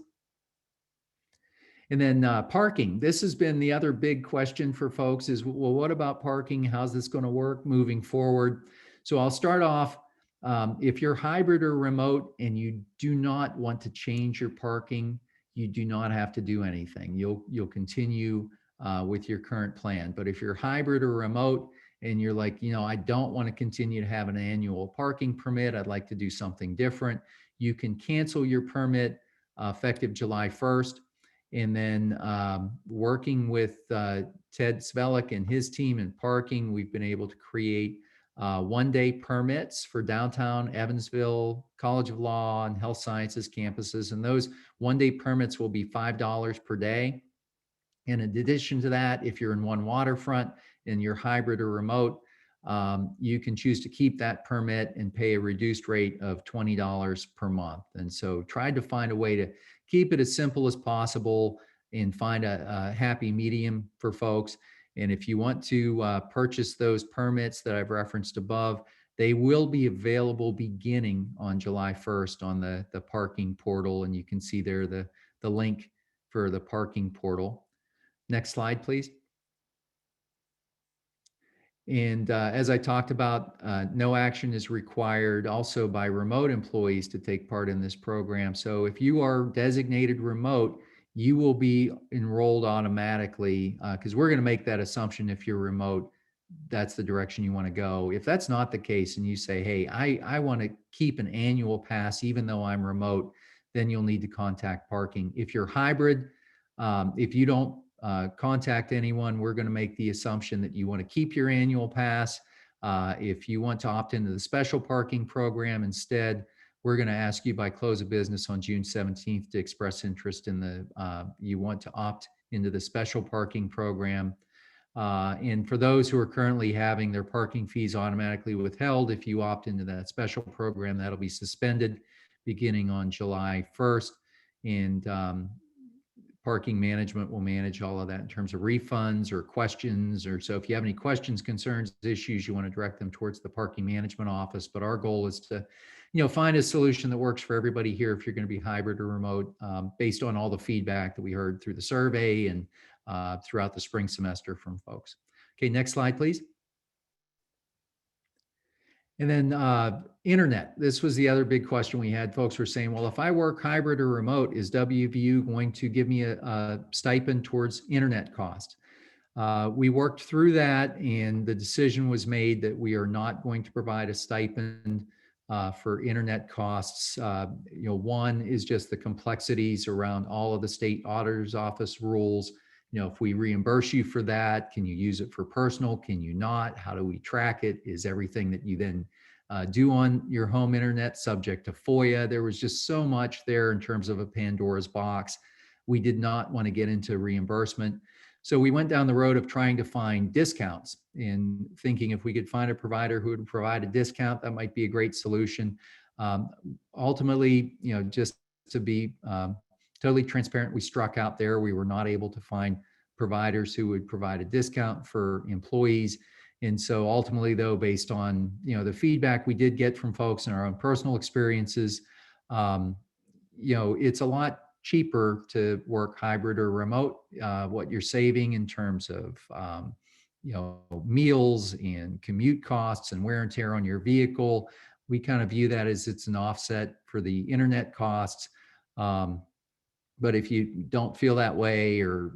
And then parking. This has been the other big question for folks is, well, what about parking? How's this going to work moving forward? So I'll start off. If you're hybrid or remote and you do not want to change your parking, you do not have to do anything. You'll continue with your current plan. But if you're hybrid or remote and you're like, I don't want to continue to have an annual parking permit, I'd like to do something different, you can cancel your permit effective July 1st. And then working with Ted Svelik and his team in parking, we've been able to create 1-day permits for downtown Evansville, College of Law, and Health Sciences campuses. And those 1-day permits will be $5 per day. And in addition to that, if you're in One Waterfront and you're hybrid or remote, you can choose to keep that permit and pay a reduced rate of $20 per month. And so tried to find a way to keep it as simple as possible and find a happy medium for folks. And if you want to purchase those permits that I've referenced above, they will be available beginning on July 1st on the parking portal. And you can see there the the link for the parking portal. Next slide, please. And as I talked about, no action is required also by remote employees to take part in this program. So if you are designated remote, you will be enrolled automatically because we're going to make that assumption if you're remote, that's the direction you want to go. If that's not the case and you say, hey, I want to keep an annual pass even though I'm remote, then you'll need to contact parking. If you're hybrid, if you don't contact anyone, we're going to make the assumption that you want to keep your annual pass. If you want to opt into the special parking program instead, we're going to ask you by close of business on June 17th to express interest in the, you want to opt into the special parking program. And for those who are currently having their parking fees automatically withheld, if you opt into that special program, that'll be suspended beginning on July 1st. And parking management will manage all of that in terms of refunds or questions. Or so if you have any questions, concerns, issues, you want to direct them towards the parking management office. But our goal is to, find a solution that works for everybody here if you're going to be hybrid or remote, based on all the feedback that we heard through the survey and throughout the spring semester from folks. Okay, next slide, please. And then internet. This was the other big question we had. Folks were saying, well, if I work hybrid or remote, is WVU going to give me a stipend towards internet cost? We worked through that and the decision was made that we are not going to provide a stipend for internet costs. One is just the complexities around all of the state auditor's office rules. If we reimburse you for that, can you use it for personal? Can you not? How do we track it? Is everything that you then do on your home internet subject to FOIA? There was just so much there in terms of a Pandora's box. We did not want to get into reimbursement. So we went down the road of trying to find discounts and thinking if we could find a provider who would provide a discount, that might be a great solution. Ultimately, just to be totally transparent, we struck out there. We were not able to find providers who would provide a discount for employees. And so ultimately though, based on, the feedback we did get from folks and our own personal experiences, it's a lot cheaper to work hybrid or remote. What you're saving in terms of, meals and commute costs and wear and tear on your vehicle, we kind of view that as it's an offset for the internet costs. But if you don't feel that way or,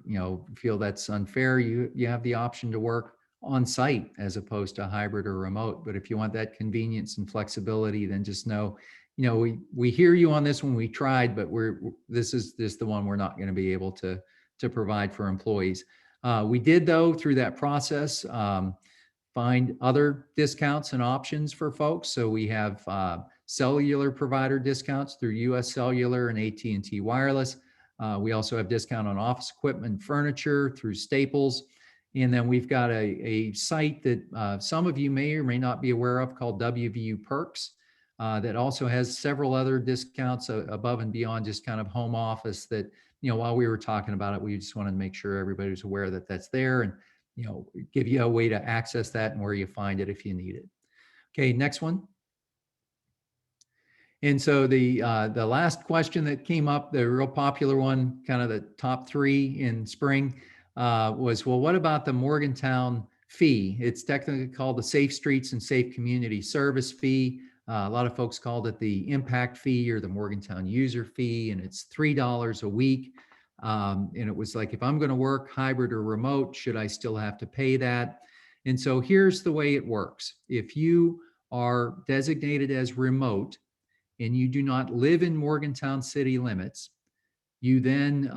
feel that's unfair, you have the option to work on site as opposed to hybrid or remote. But if you want that convenience and flexibility, then just know, we hear you on this one. We tried, but this is just the one we're not going to be able to provide for employees. We did though, through that process, find other discounts and options for folks. So we have cellular provider discounts through US Cellular and AT&T Wireless. We also have discount on office equipment and furniture through Staples. And then we've got a site that some of you may or may not be aware of called WVU Perks that also has several other discounts above and beyond just kind of home office that, while we were talking about it, we just wanted to make sure everybody was aware that that's there and, give you a way to access that and where you find it if you need it. Okay, next one. And so the last question that came up, the real popular one, kind of the top three in spring, was, well, what about the Morgantown fee? It's technically called the Safe Streets and Safe Community Service fee. A lot of folks called it the impact fee or the Morgantown user fee, and it's $3 a week. And it was like, if I'm going to work hybrid or remote, should I still have to pay that? And so here's the way it works. If you are designated as remote and you do not live in Morgantown city limits, you then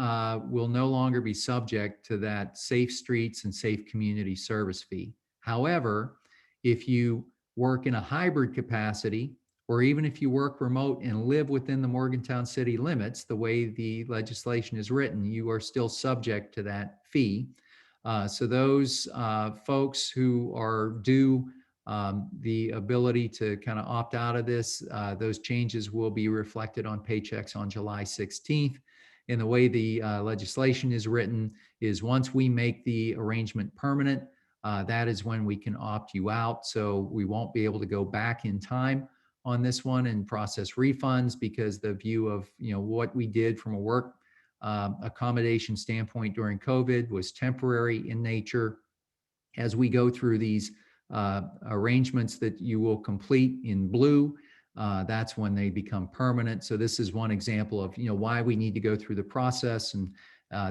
will no longer be subject to that Safe Streets and Safe Community Service fee. However, if you work in a hybrid capacity, or even if you work remote and live within the Morgantown city limits, the way the legislation is written, you are still subject to that fee. So those folks who are due the ability to kind of opt out of this, those changes will be reflected on paychecks on July 16th. And the way the legislation is written is once we make the arrangement permanent, that is when we can opt you out. So we won't be able to go back in time on this one and process refunds because the view of what we did from a work accommodation standpoint during COVID was temporary in nature. As we go through these arrangements that you will complete in blue, that's when they become permanent. So this is one example of why we need to go through the process, and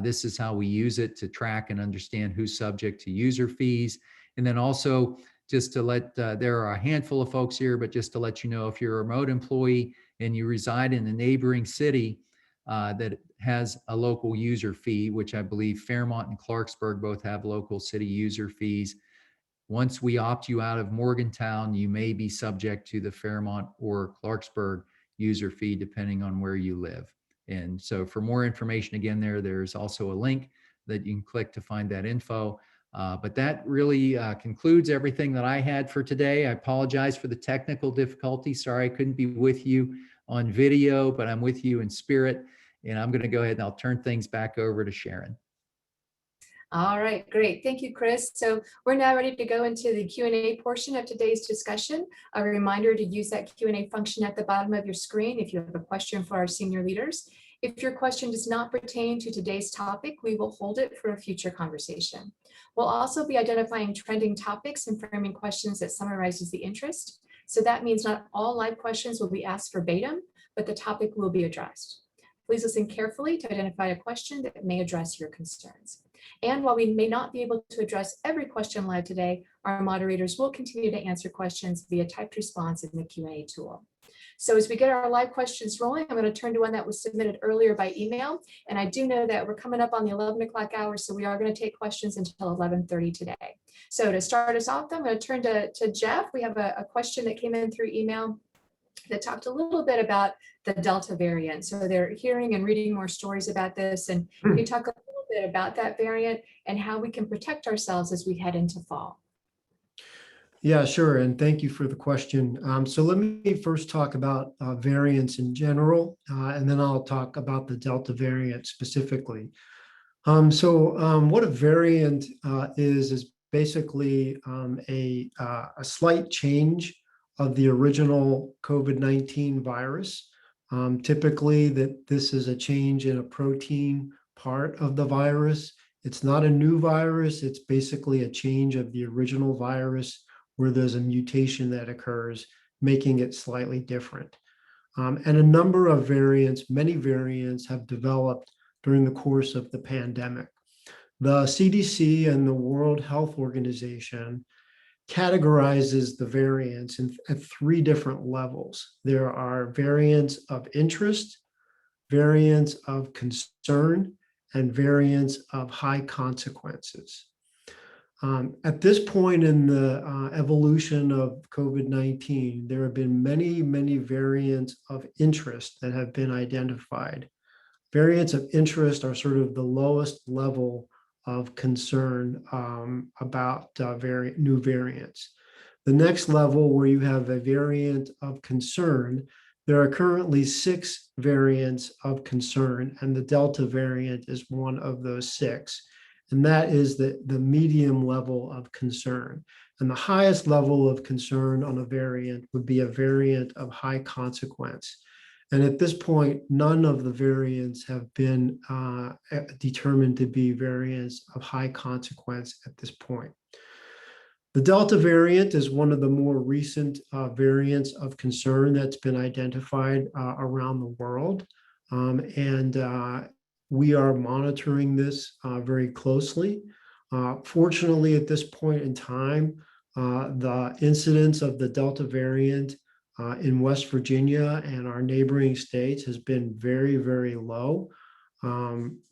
this is how we use it to track and understand who's subject to user fees. And then also just to let, there are a handful of folks here, but just to let you know, if you're a remote employee and you reside in a neighboring city that has a local user fee, which I believe Fairmont and Clarksburg both have local city user fees. Once we opt you out of Morgantown, you may be subject to the Fairmont or Clarksburg user fee, depending on where you live. And so for more information, again, there's also a link that you can click to find that info. But that really concludes everything that I had for today. I apologize for the technical difficulty. Sorry I couldn't be with you on video, but I'm with you in spirit. And I'm going to go ahead and I'll turn things back over to Sharon. All right, great. Thank you, Chris. So we're now ready to go into the Q&A portion of today's discussion. A reminder to use that Q&A function at the bottom of your screen if you have a question for our senior leaders. If your question does not pertain to today's topic, we will hold it for a future conversation. We'll also be identifying trending topics and framing questions that summarizes the interest. So that means not all live questions will be asked verbatim, but the topic will be addressed. Please listen carefully to identify a question that may address your concerns. And while we may not be able to address every question live today, our moderators will continue to answer questions via typed response in the Q&A tool. So as we get our live questions rolling, I'm going to turn to one that was submitted earlier by email. And I do know that we're coming up on the 11 o'clock hour, so we are going to take questions until 11:30 today. So to start us off, I'm going to turn to Jeff. We have a question that came in through email that talked a little bit about the Delta variant. So they're hearing and reading more stories about this. And can you talk a little bit about that variant and how we can protect ourselves as we head into fall? Yeah, sure. And thank you for the question. So let me first talk about variants in general, and then I'll talk about the Delta variant specifically. What a variant is basically a slight change of the original COVID-19 virus. Typically, this is a change in a protein part of the virus. It's not a new virus. It's basically a change of the original virus where there's a mutation that occurs, making it slightly different. And a number of variants, many variants have developed during the course of the pandemic. The CDC and the World Health Organization categorizes the variants at three different levels. There are variants of interest, variants of concern, and variants of high consequences. At this point in the evolution of COVID-19, there have been many, many variants of interest that have been identified. Variants of interest are sort of the lowest level of concern about new variants. The next level, where you have a variant of concern, there are currently 6 variants of concern, and the Delta variant is one of those 6. And that is the medium level of concern. And the highest level of concern on a variant would be a variant of high consequence. And at this point, none of the variants have been determined to be variants of high consequence at this point. The Delta variant is one of the more recent variants of concern that's been identified around the world. We are monitoring this very closely. Fortunately, at this point in time, the incidence of the Delta variant in West Virginia and our neighboring states has been very, very low.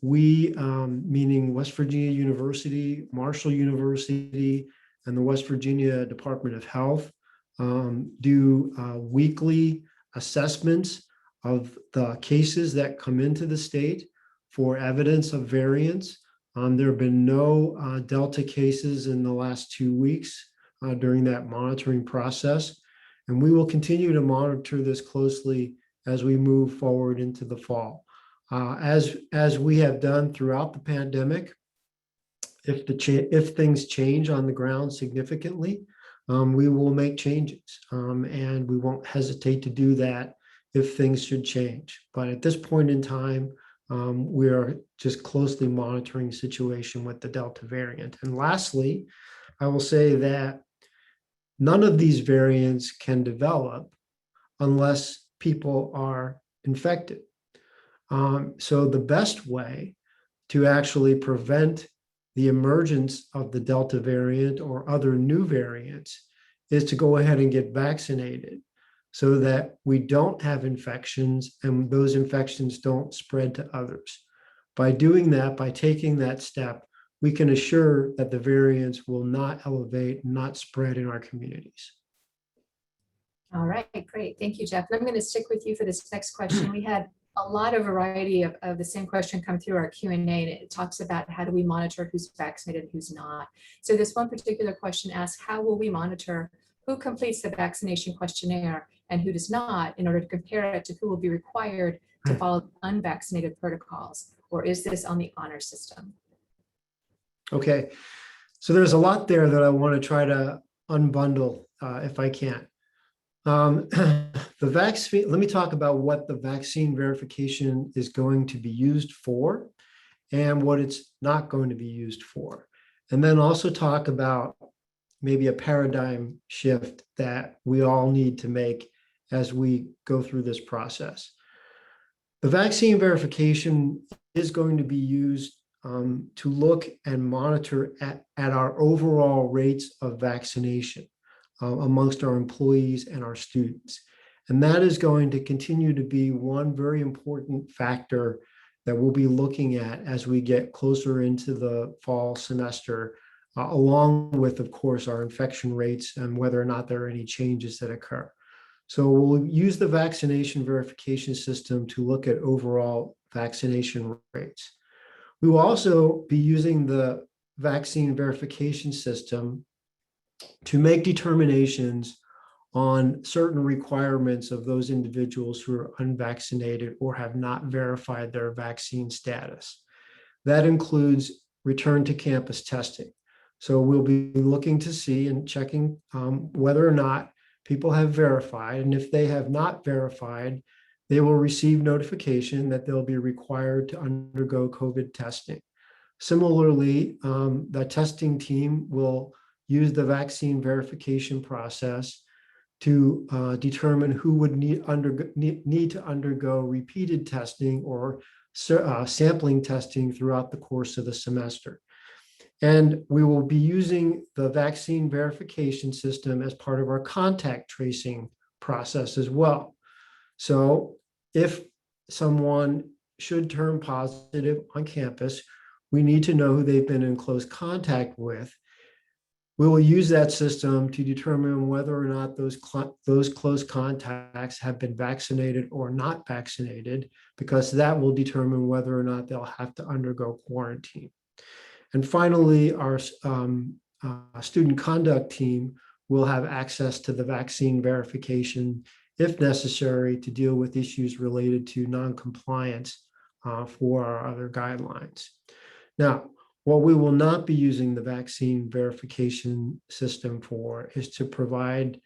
Meaning West Virginia University, Marshall University, and the West Virginia Department of Health do weekly assessments of the cases that come into the state for evidence of variants. There have been no Delta cases in the last 2 weeks during that monitoring process. And we will continue to monitor this closely as we move forward into the fall. As we have done throughout the pandemic, if things change on the ground significantly, we will make changes, and we won't hesitate to do that if things should change. But at this point in time, We are just closely monitoring the situation with the Delta variant. And lastly, I will say that none of these variants can develop unless people are infected. So the best way to actually prevent the emergence of the Delta variant or other new variants is to go ahead and get vaccinated so that we don't have infections and those infections don't spread to others. By doing that, by taking that step, we can assure that the variants will not elevate, not spread in our communities. All right, great. Thank you, Jeff. And I'm going to stick with you for this next question. We had a lot of variety of the same question come through our Q&A, and it talks about how do we monitor who's vaccinated, who's not. So this one particular question asks, how will we monitor who completes the vaccination questionnaire and who does not in order to compare it to who will be required to follow unvaccinated protocols? Or is this on the honor system? Okay, so there's a lot there that I want to try to unbundle if I can. The vaccine, let me talk about what the vaccine verification is going to be used for and what it's not going to be used for. And then also talk about maybe a paradigm shift that we all need to make as we go through this process. The vaccine verification is going to be used to look and monitor at our overall rates of vaccination amongst our employees and our students. And that is going to continue to be one very important factor that we'll be looking at as we get closer into the fall semester, along with, of course, our infection rates and whether or not there are any changes that occur. So we'll use the vaccination verification system to look at overall vaccination rates. We will also be using the vaccine verification system to make determinations on certain requirements of those individuals who are unvaccinated or have not verified their vaccine status. That includes return to campus testing. So we'll be looking to see and checking whether or not people have verified. And if they have not verified, they will receive notification that they'll be required to undergo COVID testing. Similarly, the testing team will use the vaccine verification process to determine who would need to undergo repeated testing or sampling testing throughout the course of the semester. And we will be using the vaccine verification system as part of our contact tracing process as well. So if someone should turn positive on campus, we need to know who they've been in close contact with. We will use that system to determine whether or not those close contacts have been vaccinated or not vaccinated, because that will determine whether or not they'll have to undergo quarantine. And finally, our student conduct team will have access to the vaccine verification if necessary to deal with issues related to non-compliance for our other guidelines. Now, what we will not be using the vaccine verification system for is to provide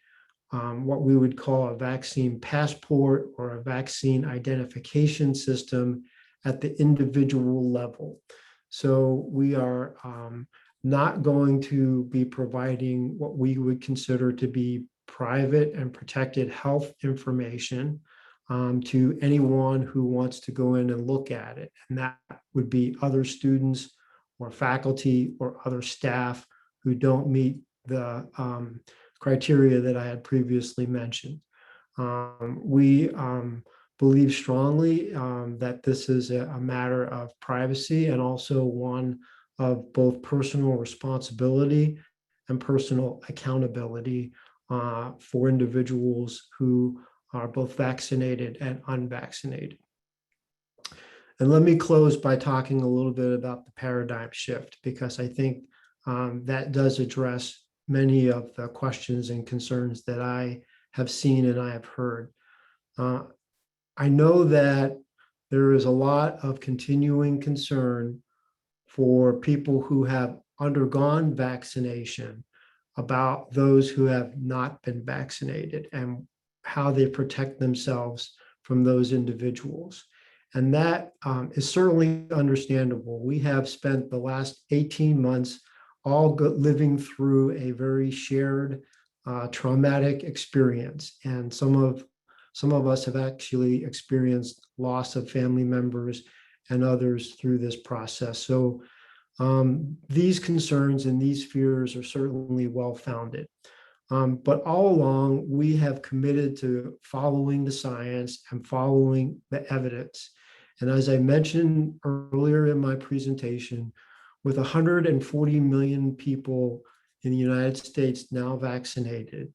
what we would call a vaccine passport or a vaccine identification system at the individual level. So we are not going to be providing what we would consider to be private and protected health information to anyone who wants to go in and look at it. And that would be other students or faculty or other staff who don't meet the criteria that I had previously mentioned. We believe strongly that this is a matter of privacy and also one of both personal responsibility and personal accountability for individuals who are both vaccinated and unvaccinated. And let me close by talking a little bit about the paradigm shift, because I think that does address many of the questions and concerns that I have seen and I have heard. I know that there is a lot of continuing concern for people who have undergone vaccination about those who have not been vaccinated and how they protect themselves from those individuals. And that is certainly understandable. We have spent the last 18 months all living through a very shared traumatic experience. And some of us have actually experienced loss of family members and others through this process. So these concerns and these fears are certainly well-founded. But all along, we have committed to following the science and following the evidence. And as I mentioned earlier in my presentation, with 140 million people in the United States now vaccinated,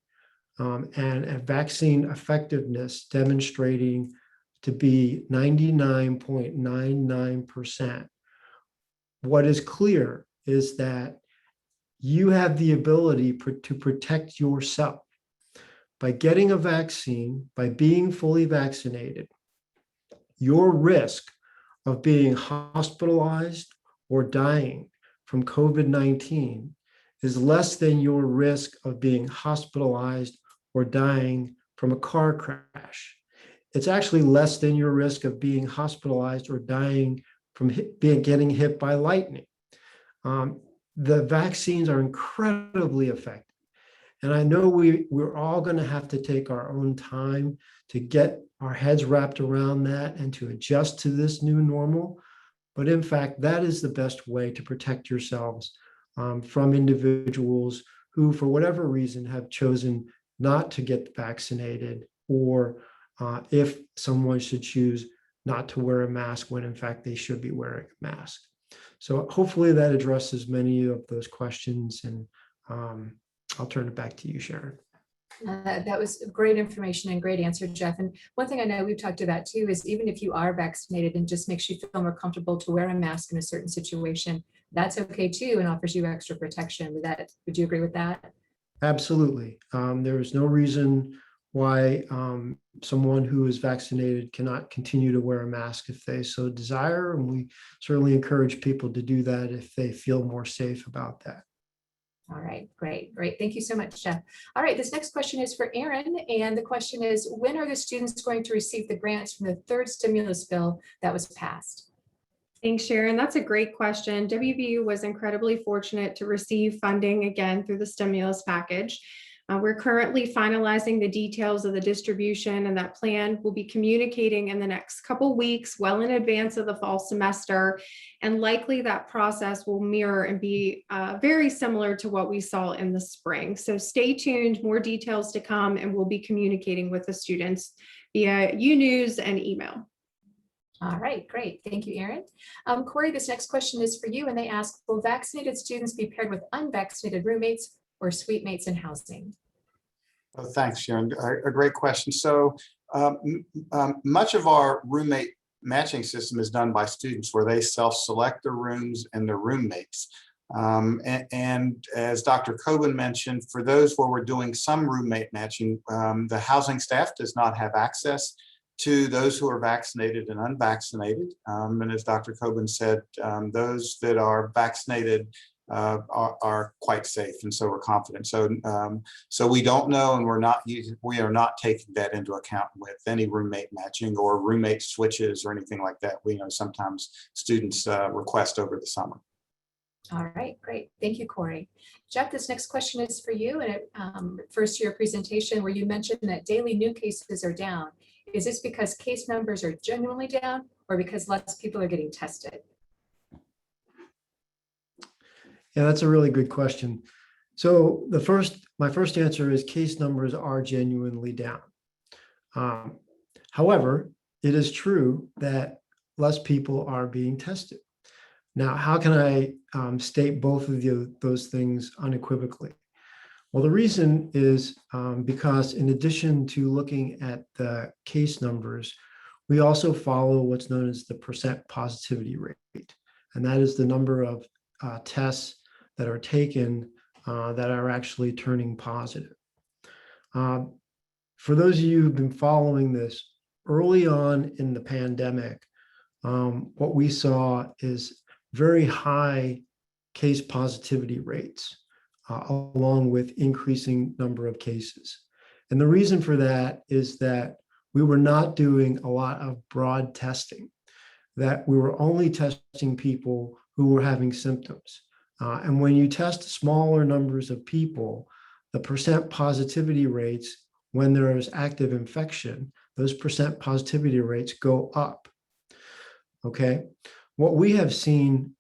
and a vaccine effectiveness demonstrating to be 99.99%, what is clear is that you have the ability to protect yourself by getting a vaccine, by being fully vaccinated. Your risk of being hospitalized or dying from COVID-19 is less than your risk of being hospitalized or dying from a car crash. It's actually less than your risk of being hospitalized or dying from getting hit by lightning. The vaccines are incredibly effective. And I know we're all going to have to take our own time to get our heads wrapped around that and to adjust to this new normal. But in fact, that is the best way to protect yourselves from individuals who, for whatever reason, have chosen not to get vaccinated, or if someone should choose not to wear a mask when in fact they should be wearing a mask. So hopefully that addresses many of those questions, and I'll turn it back to you, Sharon. That was great information and great answer, Jeff. And one thing I know we've talked about too is even if you are vaccinated and just makes you feel more comfortable to wear a mask in a certain situation, that's okay too, and offers you extra protection. Would you agree with that? Absolutely. There is no reason why someone who is vaccinated cannot continue to wear a mask if they so desire. And we certainly encourage people to do that if they feel more safe about that. All right, great. Thank you so much, Jeff. All right, this next question is for Aaron. And the question is, when are the students going to receive the grants from the third stimulus bill that was passed? Thanks, Sharon. That's a great question. WVU was incredibly fortunate to receive funding again through the stimulus package. We're currently finalizing the details of the distribution, and that plan will be communicating in the next couple weeks, well in advance of the fall semester. And likely that process will mirror and be very similar to what we saw in the spring. So stay tuned, more details to come, and we'll be communicating with the students via UNews and email. All right, great. Thank you, Aaron. Corey, this next question is for you, and they ask, will vaccinated students be paired with unvaccinated roommates or suite mates in housing? Oh, thanks, Sharon. A great question. So much of our roommate matching system is done by students, where they self-select their rooms and their roommates. And as Dr. Coben mentioned, for those where we're doing some roommate matching, the housing staff does not have access to those who are vaccinated and unvaccinated. And as Dr. Coben said, those that are vaccinated are quite safe, and so we're confident. So we don't know, and we are not taking that into account with any roommate matching or roommate switches or anything like that. We know sometimes students request over the summer. All right, great. Thank you, Corey. Jeff, this next question is for you, and it refers to your presentation where you mentioned that daily new cases are down. Is this because case numbers are genuinely down, or because less people are getting tested? Yeah, that's a really good question. So my first answer is case numbers are genuinely down. However, it is true that less people are being tested. Now, how can I state both of those things unequivocally? Well, the reason is because in addition to looking at the case numbers, we also follow what's known as the percent positivity rate. And that is the number of tests that are taken that are actually turning positive. For those of you who've been following this, early on in the pandemic, what we saw is very high case positivity rates, along with increasing number of cases. And the reason for that is that we were not doing a lot of broad testing. that we were only testing people who were having symptoms. And when you test smaller numbers of people, the percent positivity rates, when there is active infection, those percent positivity rates go up. Okay. What we have seen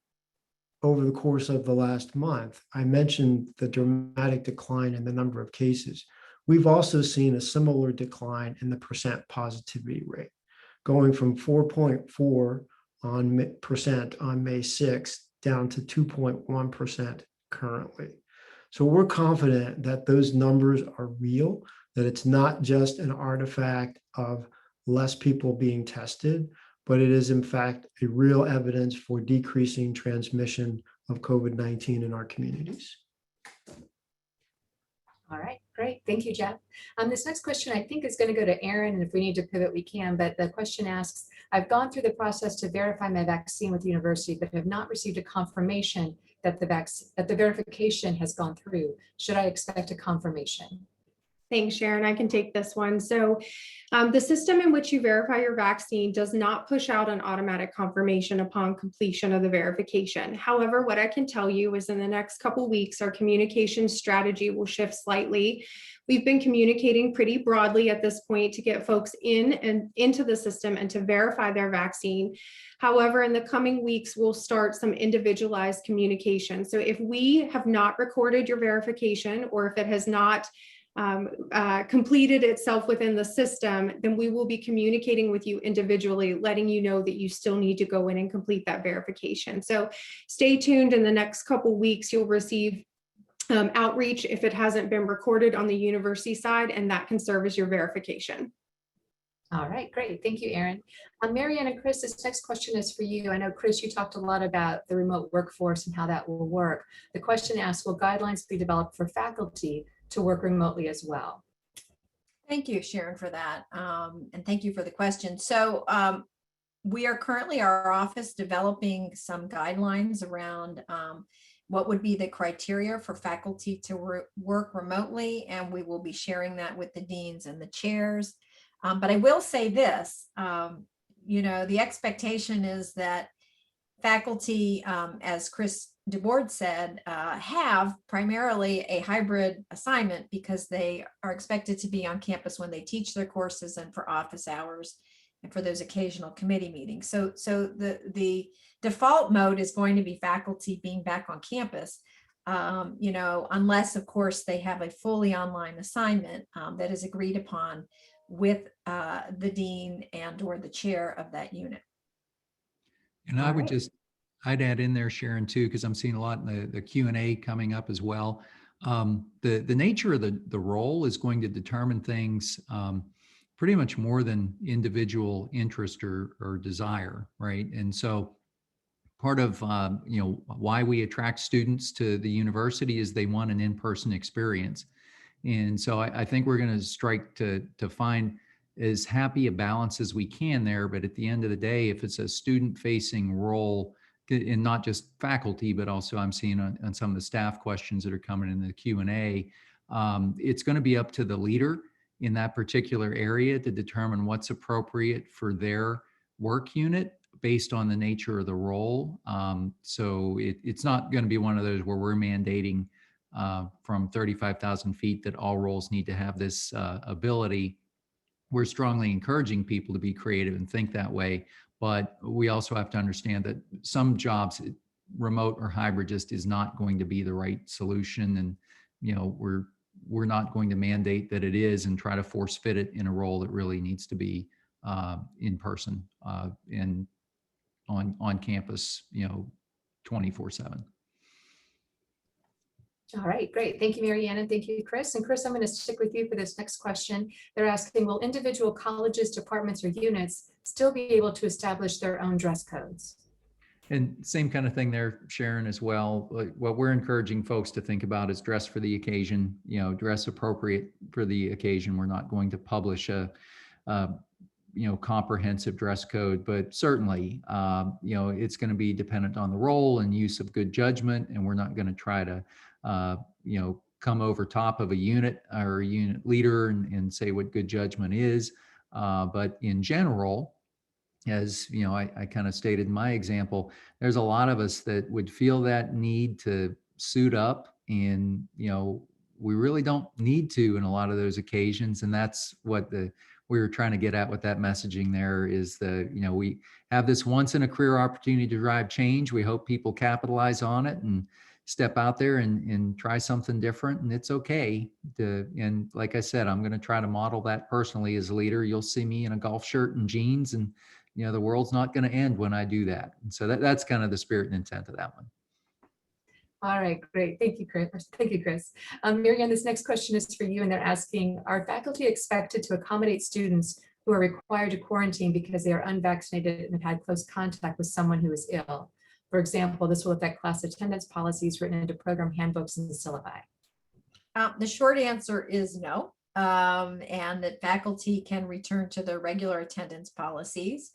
over the course of the last month, I mentioned the dramatic decline in the number of cases. We've also seen a similar decline in the percent positivity rate, going from 4.4% on May 6th down to 2.1% currently. So we're confident that those numbers are real, that it's not just an artifact of less people being tested, but it is in fact a real evidence for decreasing transmission of COVID-19 in our communities. All right, great. Thank you, Jeff. This next question I think is going to go to Aaron, and if we need to pivot, we can. But the question asks, I've gone through the process to verify my vaccine with the university, but have not received a confirmation that the verification has gone through. Should I expect a confirmation? Thanks, Sharon. I can take this one. So the system in which you verify your vaccine does not push out an automatic confirmation upon completion of the verification. However, what I can tell you is in the next couple of weeks, our communication strategy will shift slightly. We've been communicating pretty broadly at this point to get folks in and into the system and to verify their vaccine. However, in the coming weeks, we'll start some individualized communication. So if we have not recorded your verification, or if it has not completed itself within the system, then we will be communicating with you individually, letting you know that you still need to go in and complete that verification. So stay tuned. In the next couple weeks, you'll receive outreach if it hasn't been recorded on the university side, and that can serve as your verification. All right, great. Thank you, Aaron. Marianne and Chris, this next question is for you. I know, Chris, you talked a lot about the remote workforce and how that will work. The question asks, will guidelines be developed for faculty to work remotely as well? Thank you, Sharon, for that. And thank you for the question. So we are currently, our office, developing some guidelines around what would be the criteria for faculty to work remotely. And we will be sharing that with the deans and the chairs. But I will say this, the expectation is that faculty, as Chris DeBoard said, have primarily a hybrid assignment because they are expected to be on campus when they teach their courses and for office hours and for those occasional committee meetings. So the default mode is going to be faculty being back on campus, unless, of course, they have a fully online assignment that is agreed upon with the dean and or the chair of that unit. And I would I'd add in there, Sharon, too, because I'm seeing a lot in the Q&A coming up as well. The nature of the role is going to determine things pretty much more than individual interest or desire, right? And so part of why we attract students to the university is they want an in-person experience. And so I think we're going to strike to find as happy a balance as we can there. But at the end of the day, if it's a student-facing role, and not just faculty, but also I'm seeing on some of the staff questions that are coming in the Q&A, it's going to be up to the leader in that particular area to determine what's appropriate for their work unit based on the nature of the role. So it's not going to be one of those where we're mandating from 35,000 feet that all roles need to have this ability. We're strongly encouraging people to be creative and think that way. But we also have to understand that some jobs, remote or hybrid, just is not going to be the right solution. And, we're not going to mandate that it is and try to force fit it in a role that really needs to be in person and on campus, 24/7. All right, great. Thank you, Marianne, and thank you, Chris. And Chris, I'm going to stick with you for this next question. They're asking, will individual colleges, departments, or units still be able to establish their own dress codes? And same kind of thing there, Sharon, as well. Like, what we're encouraging folks to think about is dress for the occasion, dress appropriate for the occasion. We're not going to publish a comprehensive dress code, but certainly, it's going to be dependent on the role and use of good judgment. And we're not going to try to, come over top of a unit or a unit leader and say what good judgment is. But in general, as you know, I kind of stated in my example, there's a lot of us that would feel that need to suit up, and we really don't need to in a lot of those occasions. And that's what we were trying to get at with that messaging there, is we have this once in a career opportunity to drive change. We hope people capitalize on it and step out there and try something different. And it's okay and like I said, I'm going to try to model that personally as a leader. You'll see me in a golf shirt and jeans, and the world's not going to end when I do that. And so that's kind of the spirit and intent of that one. All right, great. Thank you, Chris. Thank you, Chris. Mary Ann, this next question is for you, and they're asking, are faculty expected to accommodate students who are required to quarantine because they are unvaccinated and have had close contact with someone who is ill? For example, this will affect class attendance policies written into program handbooks and syllabi. The short answer is no, and that faculty can return to their regular attendance policies.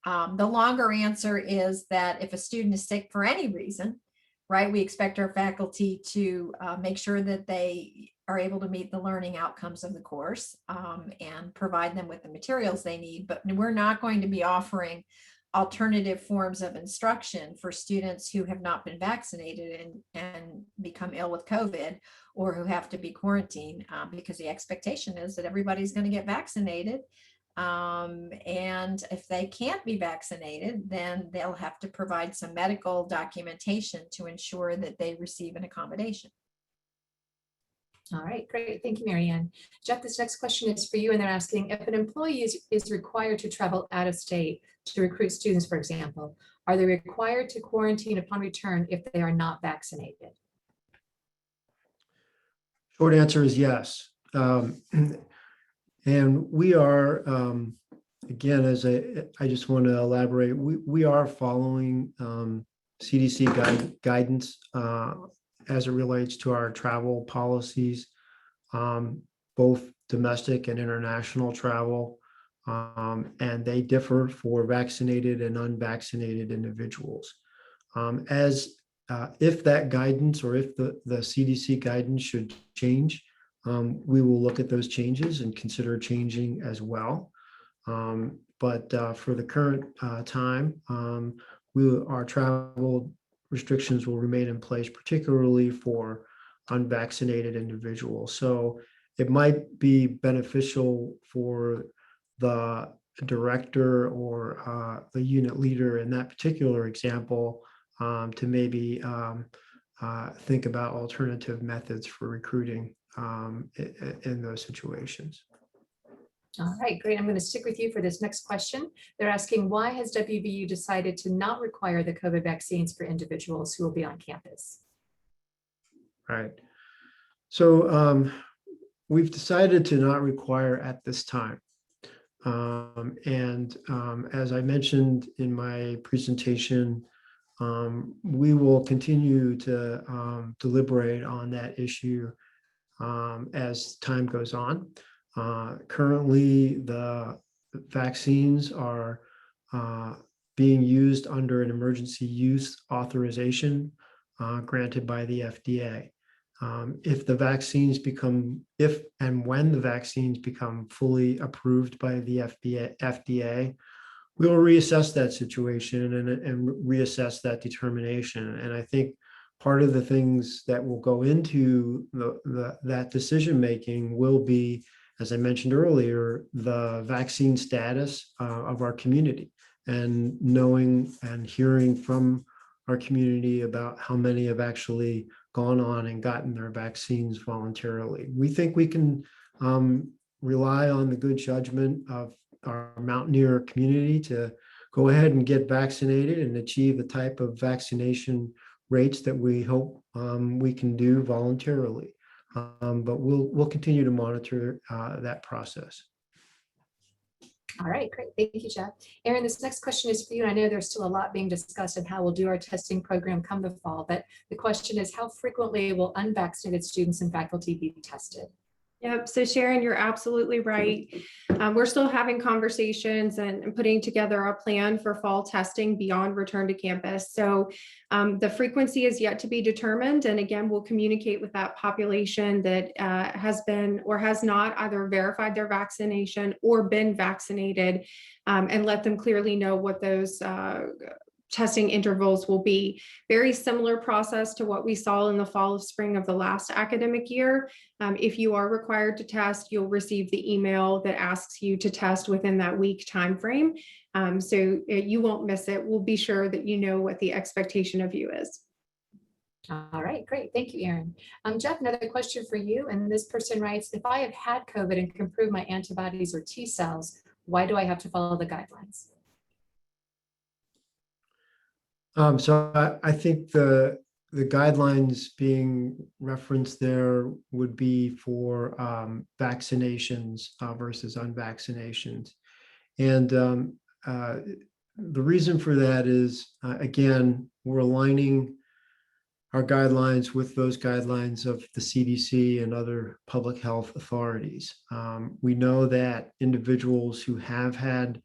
The longer answer is that if a student is sick for any reason, right, we expect our faculty to make sure that they are able to meet the learning outcomes of the course and provide them with the materials they need. But we're not going to be offering alternative forms of instruction for students who have not been vaccinated and become ill with COVID, or who have to be quarantined, because the expectation is that everybody's going to get vaccinated. And if they can't be vaccinated, then they'll have to provide some medical documentation to ensure that they receive an accommodation. All right, great. Thank you, Mary Ann. Jeff, this next question is for you, and they're asking, if an employee is required to travel out of state to recruit students, for example, are they required to quarantine upon return if they are not vaccinated? Short answer is yes. And we are, again, I just want to elaborate, we are following CDC guidance as it relates to our travel policies, both domestic and international travel, and they differ for vaccinated and unvaccinated individuals. If that guidance, or if the CDC guidance should change, we will look at those changes and consider changing as well. But for the current time, our travel restrictions will remain in place, particularly for unvaccinated individuals. So it might be beneficial for the director or the unit leader in that particular example to maybe think about alternative methods for recruiting in those situations. All right, great. I'm going to stick with you for this next question. They're asking, why has WVU decided to not require the COVID vaccines for individuals who will be on campus? Right. So we've decided to not require at this time. As I mentioned in my presentation, we will continue to deliberate on that issue as time goes on. Currently, the vaccines are being used under an emergency use authorization granted by the FDA. If and when the vaccines become fully approved by the FDA, we will reassess that situation and reassess that determination. And I think part of the things that will go into that decision making will be, as I mentioned earlier, the vaccine status of our community, and knowing and hearing from our community about how many have actually gone on and gotten their vaccines voluntarily. We think we can rely on the good judgment of our Mountaineer community to go ahead and get vaccinated and achieve the type of vaccination rates that we hope we can do voluntarily. But we'll continue to monitor that process. All right, great. Thank you, Jeff. Erin, this next question is for you. I know there's still a lot being discussed on how we'll do our testing program come the fall, but the question is, how frequently will unvaccinated students and faculty be tested? Yep. So Sharon, you're absolutely right. We're still having conversations and putting together a plan for fall testing beyond return to campus. So the frequency is yet to be determined. And again, we'll communicate with that population that has been or has not either verified their vaccination or been vaccinated, and let them clearly know what those testing intervals will be. Very similar process to what we saw in the fall of spring of the last academic year. If you are required to test, you'll receive the email that asks you to test within that week timeframe. So you won't miss it. We'll be sure that you know what the expectation of you is. All right, great. Thank you, Erin. Jeff, another question for you. And this person writes, if I have had COVID and can prove my antibodies or T cells, why do I have to follow the guidelines? So I think the guidelines being referenced there would be for vaccinations versus unvaccinations. And the reason for that is, again, we're aligning our guidelines with those guidelines of the CDC and other public health authorities. We know that individuals who have had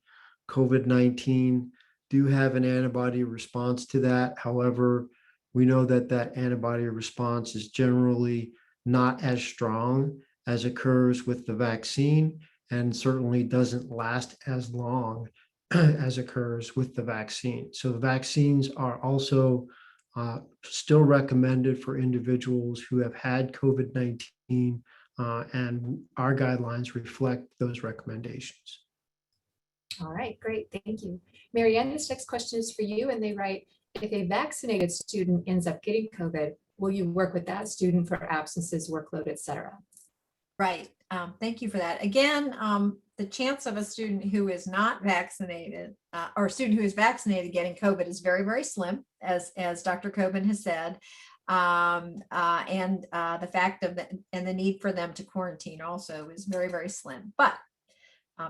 COVID-19 do have an antibody response to that. However, we know that that antibody response is generally not as strong as occurs with the vaccine, and certainly doesn't last as long as occurs with the vaccine. So the vaccines are also still recommended for individuals who have had COVID-19, and our guidelines reflect those recommendations. All right, great. Thank you. Marianne, this next question is for you. And they write, if a vaccinated student ends up getting COVID, will you work with that student for absences, workload, et cetera? Right. Thank you for that. Again, the chance of a student who is not vaccinated or a student who is vaccinated getting COVID is very, very slim, as Dr. Coben has said. The fact of and the need for them to quarantine also is very, very slim. But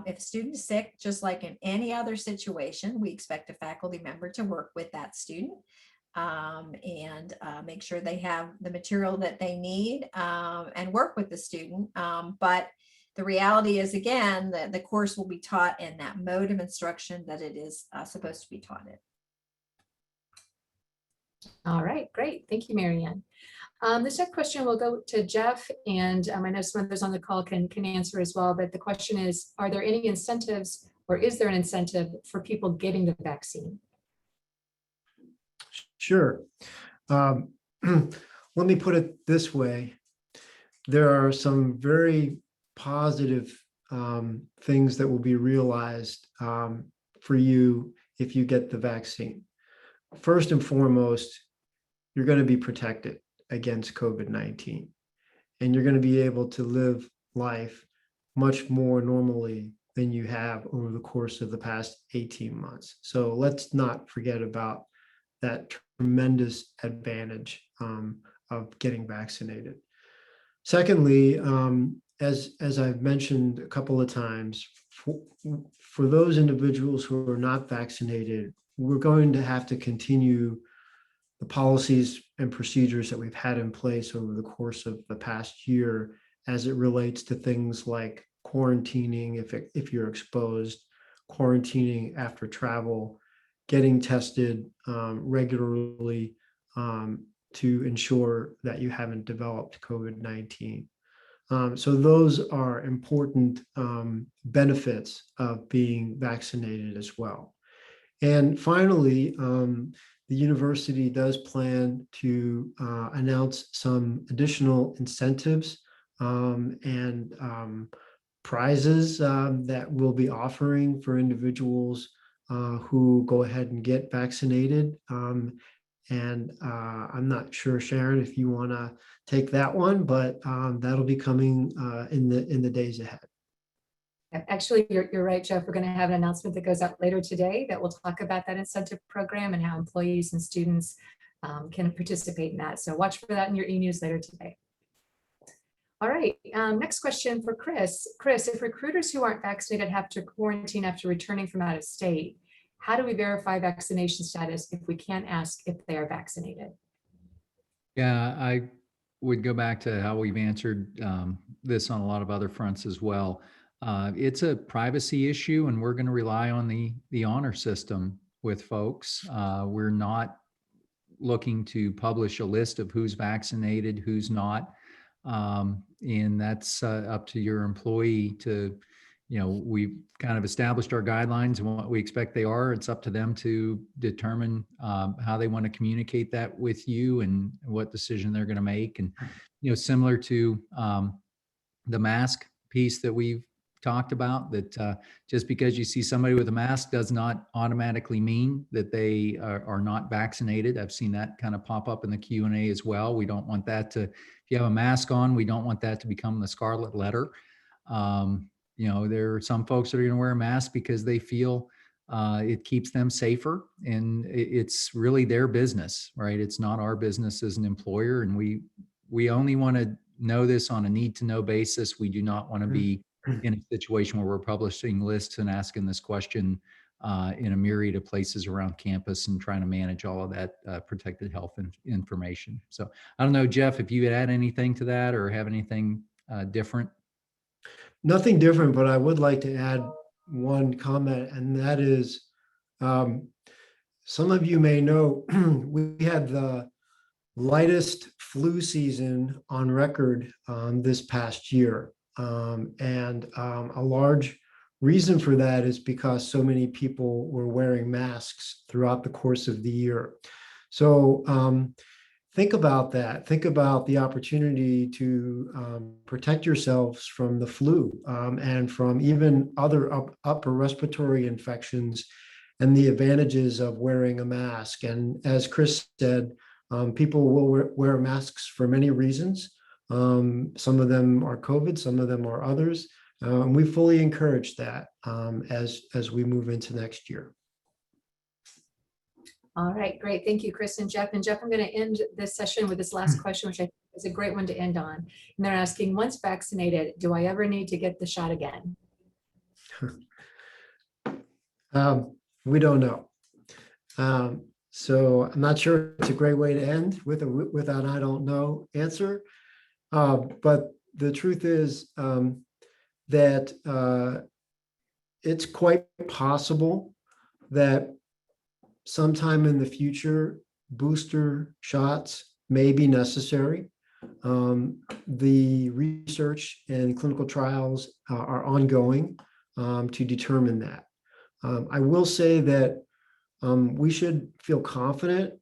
if a student is sick, just like in any other situation, we expect a faculty member to work with that student and make sure they have the material that they need and work with the student. But the reality is, again, that the course will be taught in that mode of instruction that it is supposed to be taught in. All right, great. Thank you, Marianne. This next question will go to Jeff, and I know some others on the call can answer as well, but the question is, are there any incentives or is there an incentive for people getting the vaccine? Sure. Let me put it this way. There are some very positive things that will be realized for you if you get the vaccine. First and foremost, you're going to be protected against COVID-19, and you're going to be able to live life much more normally than you have over the course of the past 18 months. So let's not forget about that tremendous advantage of getting vaccinated. Secondly, as I've mentioned a couple of times, for those individuals who are not vaccinated, we're going to have to continue the policies and procedures that we've had in place over the course of the past year as it relates to things like quarantining if you're exposed, quarantining after travel, getting tested regularly to ensure that you haven't developed COVID-19. So those are important benefits of being vaccinated as well. And finally, the university does plan to announce some additional incentives and prizes that we'll be offering for individuals who go ahead and get vaccinated. And I'm not sure, Sharon, if you want to take that one, but that'll be coming in the days ahead. Actually, you're right, Jeff. We're going to have an announcement that goes out later today that will talk about that incentive program and how employees and students can participate in that. So watch for that in your e-newsletter today. All right, next question for Chris. Chris, if recruiters who aren't vaccinated have to quarantine after returning from out of state, how do we verify vaccination status if we can't ask if they are vaccinated? Yeah, would go back to how we've answered this on a lot of other fronts as well. It's a privacy issue, and we're going to rely on the honor system with folks. We're not looking to publish a list of who's vaccinated, who's not. And that's up to your employee to, we've kind of established our guidelines and what we expect they are. It's up to them to determine how they want to communicate that with you and what decision they're going to make. And, similar to the mask piece that we've talked about, that just because you see somebody with a mask does not automatically mean that they are not vaccinated. I've seen that kind of pop up in the Q&A as well. We don't want that to, if you have a mask on, we don't want that to become the scarlet letter. There are some folks that are going to wear a mask because they feel it keeps them safer, and it's really their business, right? It's not our business as an employer, and we only want to know this on a need-to-know basis. We do not want to be in a situation where we're publishing lists and asking this question in a myriad of places around campus and trying to manage all of that protected health information. So I don't know, Jeff, if you would add anything to that or have anything different. Nothing different, but I would like to add one comment, and that is, some of you may know we had the lightest flu season on record this past year. And a large reason for that is because so many people were wearing masks throughout the course of the year. So think about that. Think about the opportunity to protect yourselves from the flu and from even other upper respiratory infections, and the advantages of wearing a mask. And as Chris said, people will wear masks for many reasons. Some of them are COVID, some of them are others. And we fully encourage that as we move into next year. All right, great. Thank you, Chris and Jeff. And Jeff, I'm going to end this session with this last question, which I think is a great one to end on. And they're asking, once vaccinated, do I ever need to get the shot again? We don't know. So I'm not sure it's a great way to end with an I don't know answer. But the truth is that it's quite possible that sometime in the future, booster shots may be necessary. The research and clinical trials are ongoing to determine that. I will say that we should feel confident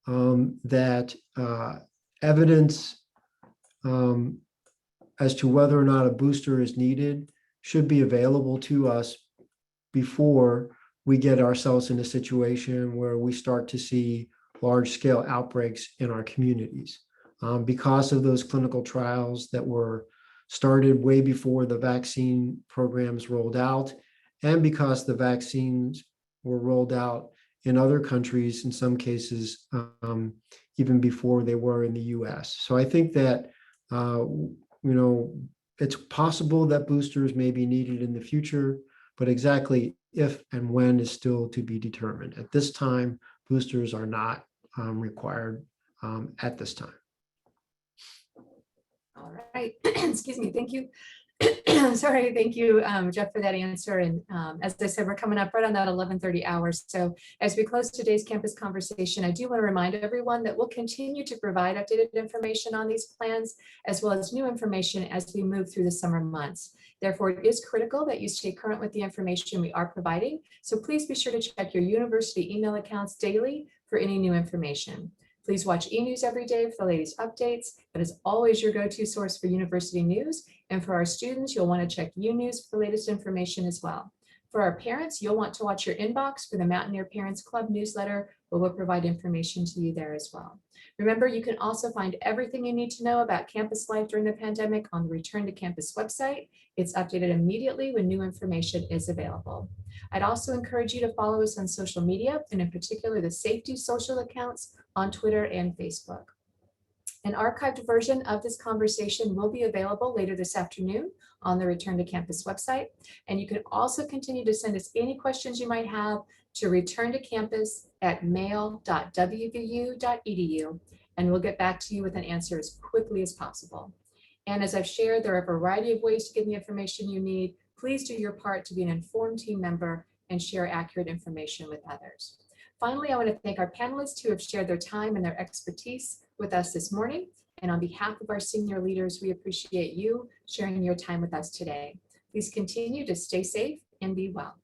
that evidence as to whether or not a booster is needed should be available to us before we get ourselves in a situation where we start to see large-scale outbreaks in our communities. Because of those clinical trials that were started way before the vaccine programs rolled out, and because the vaccines were rolled out in other countries, in some cases, even before they were in the US. So I think that it's possible that boosters may be needed in the future, but exactly if and when is still to be determined. At this time, boosters are not required at this time. All right. Excuse me. Thank you. Sorry. Thank you, Jeff, for that answer. And as I said, we're coming up right on that 11:30 hours. So as we close today's campus conversation, I do want to remind everyone that we'll continue to provide updated information on these plans, as well as new information as we move through the summer months. Therefore, it is critical that you stay current with the information we are providing. So please be sure to check your university email accounts daily for any new information. Please watch eNews every day for the latest updates. That is always your go-to source for university news. And for our students, you'll want to check UNews for the latest information as well. For our parents, you'll want to watch your inbox for the Mountaineer Parents Club newsletter, where we'll provide information to you there as well. Remember, you can also find everything you need to know about campus life during the pandemic on the Return to Campus website. It's updated immediately when new information is available. I'd also encourage you to follow us on social media, and in particular, the Safety social accounts on Twitter and Facebook. An archived version of this conversation will be available later this afternoon on the Return to Campus website. And you can also continue to send us any questions you might have to returntocampus@mail.wvu.edu. and we'll get back to you with an answer as quickly as possible. And as I've shared, there are a variety of ways to get the information you need. Please do your part to be an informed team member and share accurate information with others. Finally, I want to thank our panelists who have shared their time and their expertise with us this morning. And on behalf of our senior leaders, we appreciate you sharing your time with us today. Please continue to stay safe and be well.